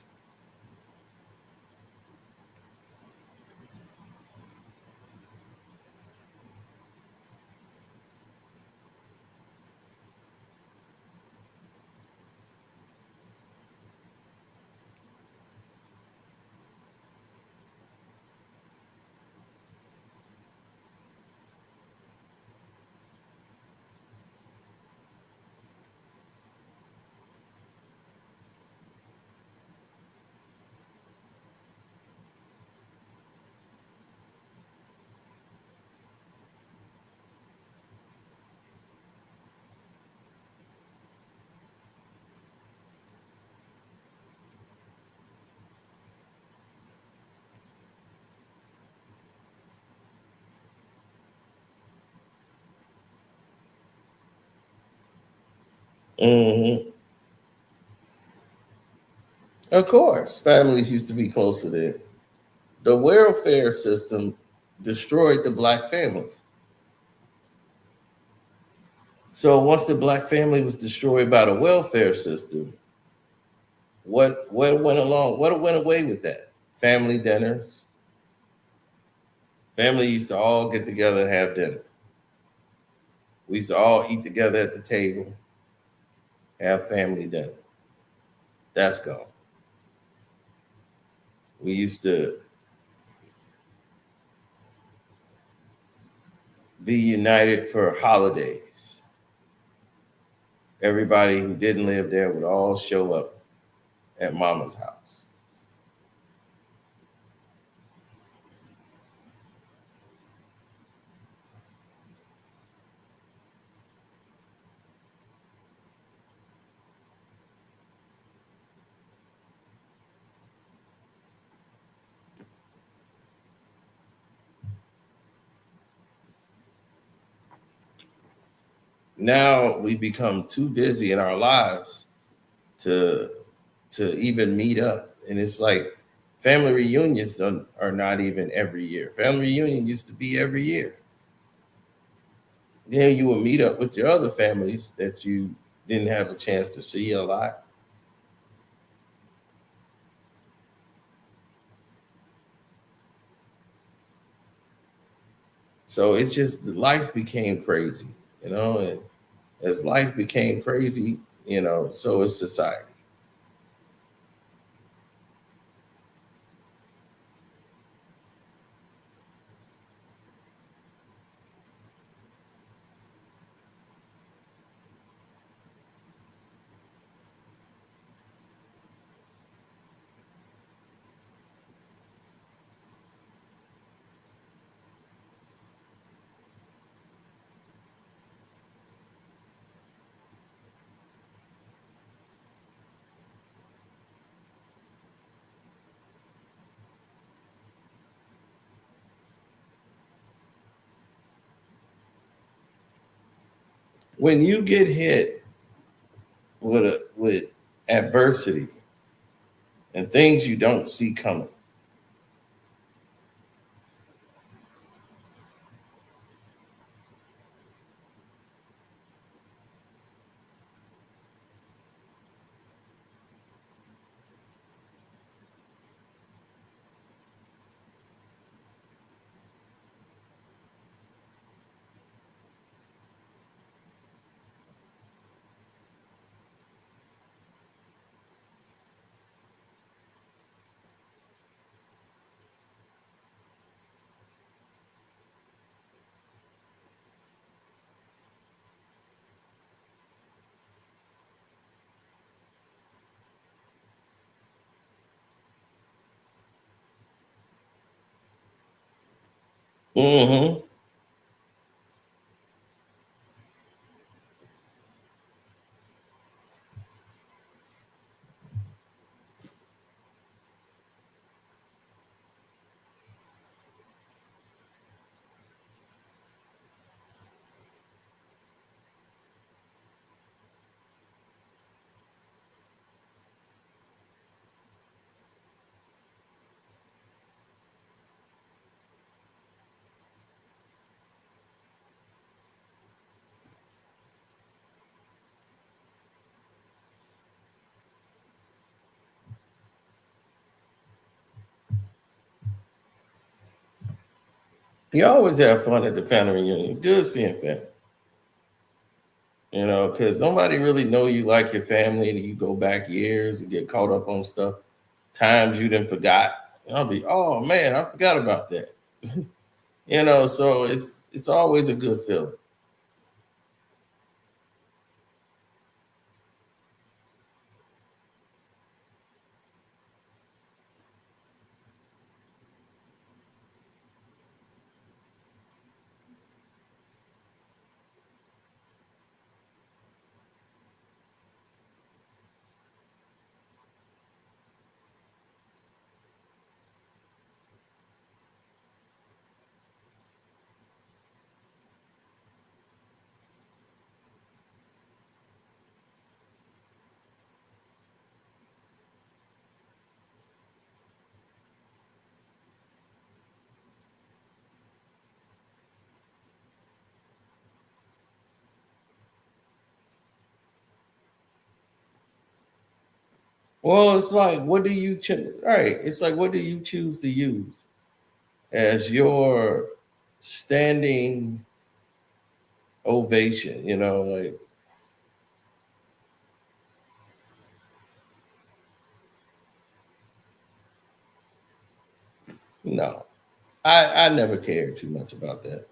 Hmm. Of course, families used to be closer there. The welfare system destroyed the black family. So once the black family was destroyed by the welfare system, what went along? What went away with that? Family dinners. Family used to all get together and have dinner. We used to all eat together at the table, have family dinner. That's gone. We used to be united for holidays. Everybody who didn't live there would all show up at mama's house. Now we become too busy in our lives to even meet up. And it's like family reunions are not even every year. Family reunion used to be every year. Then you would meet up with your other families that you didn't have a chance to see a lot. So it's just life became crazy, and as life became crazy, so is society. When you get hit with adversity and things you don't see coming. Hmm. You always have fun at the family reunion. It's good seeing family, because nobody really know you like your family, and you go back years and get caught up on stuff, times you didn't forgot. And I'll be, oh man, I forgot about that. So it's always a good feeling. Well, it's like, what do you choose? Right. It's like, what do you choose to use as your standing ovation? You know, like, no, I never cared too much about that.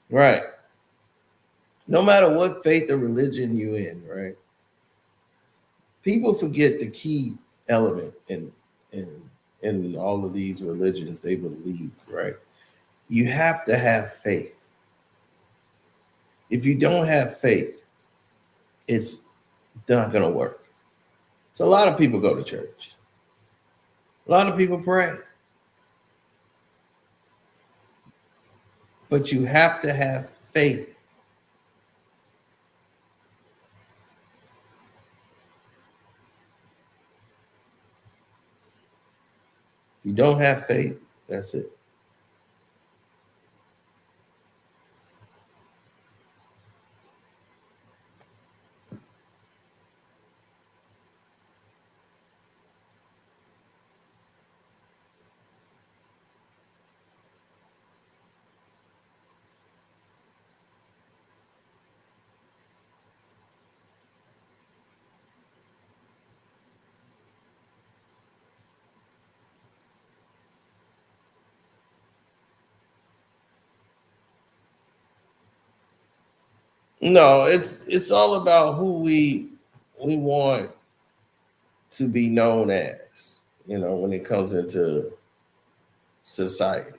Right. No matter what faith or religion you in, right? People forget the key element in in all of these religions they believe, right? You have to have faith. If you don't have faith, it's not going to work. So a lot of people go to church. A lot of people pray. But you have to have faith. If you don't have faith, that's it. No, it's all about who we want to be known as, you know, when it comes into society.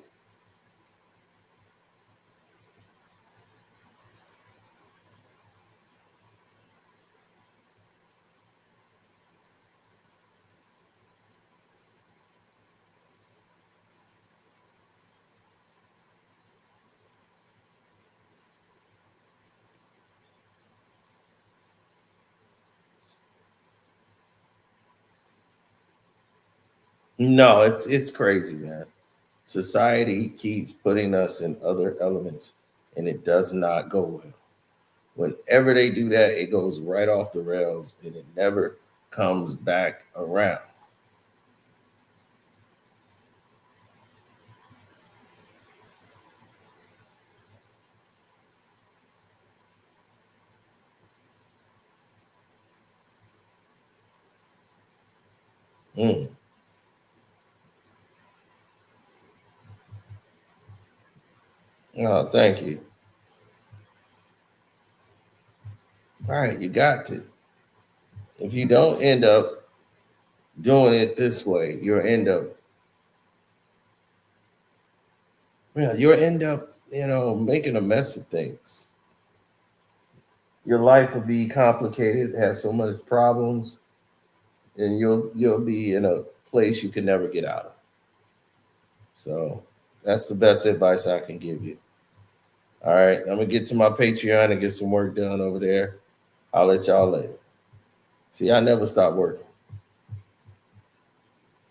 No, it's crazy, man. Society keeps putting us in other elements and it does not go well. Whenever they do that, it goes right off the rails and it never comes back around. Mm. Oh, thank you. All right, you got to. If you don't end up doing it this way, you'll end up, yeah, you'll end up, you know, making a mess of things. Your life will be complicated, have so much problems, and you'll be in a place you can never get out of. So that's the best advice I can give you. All right, I'm gonna get to my Patreon and get some work done over there. I'll let y'all later. See, I never stop working.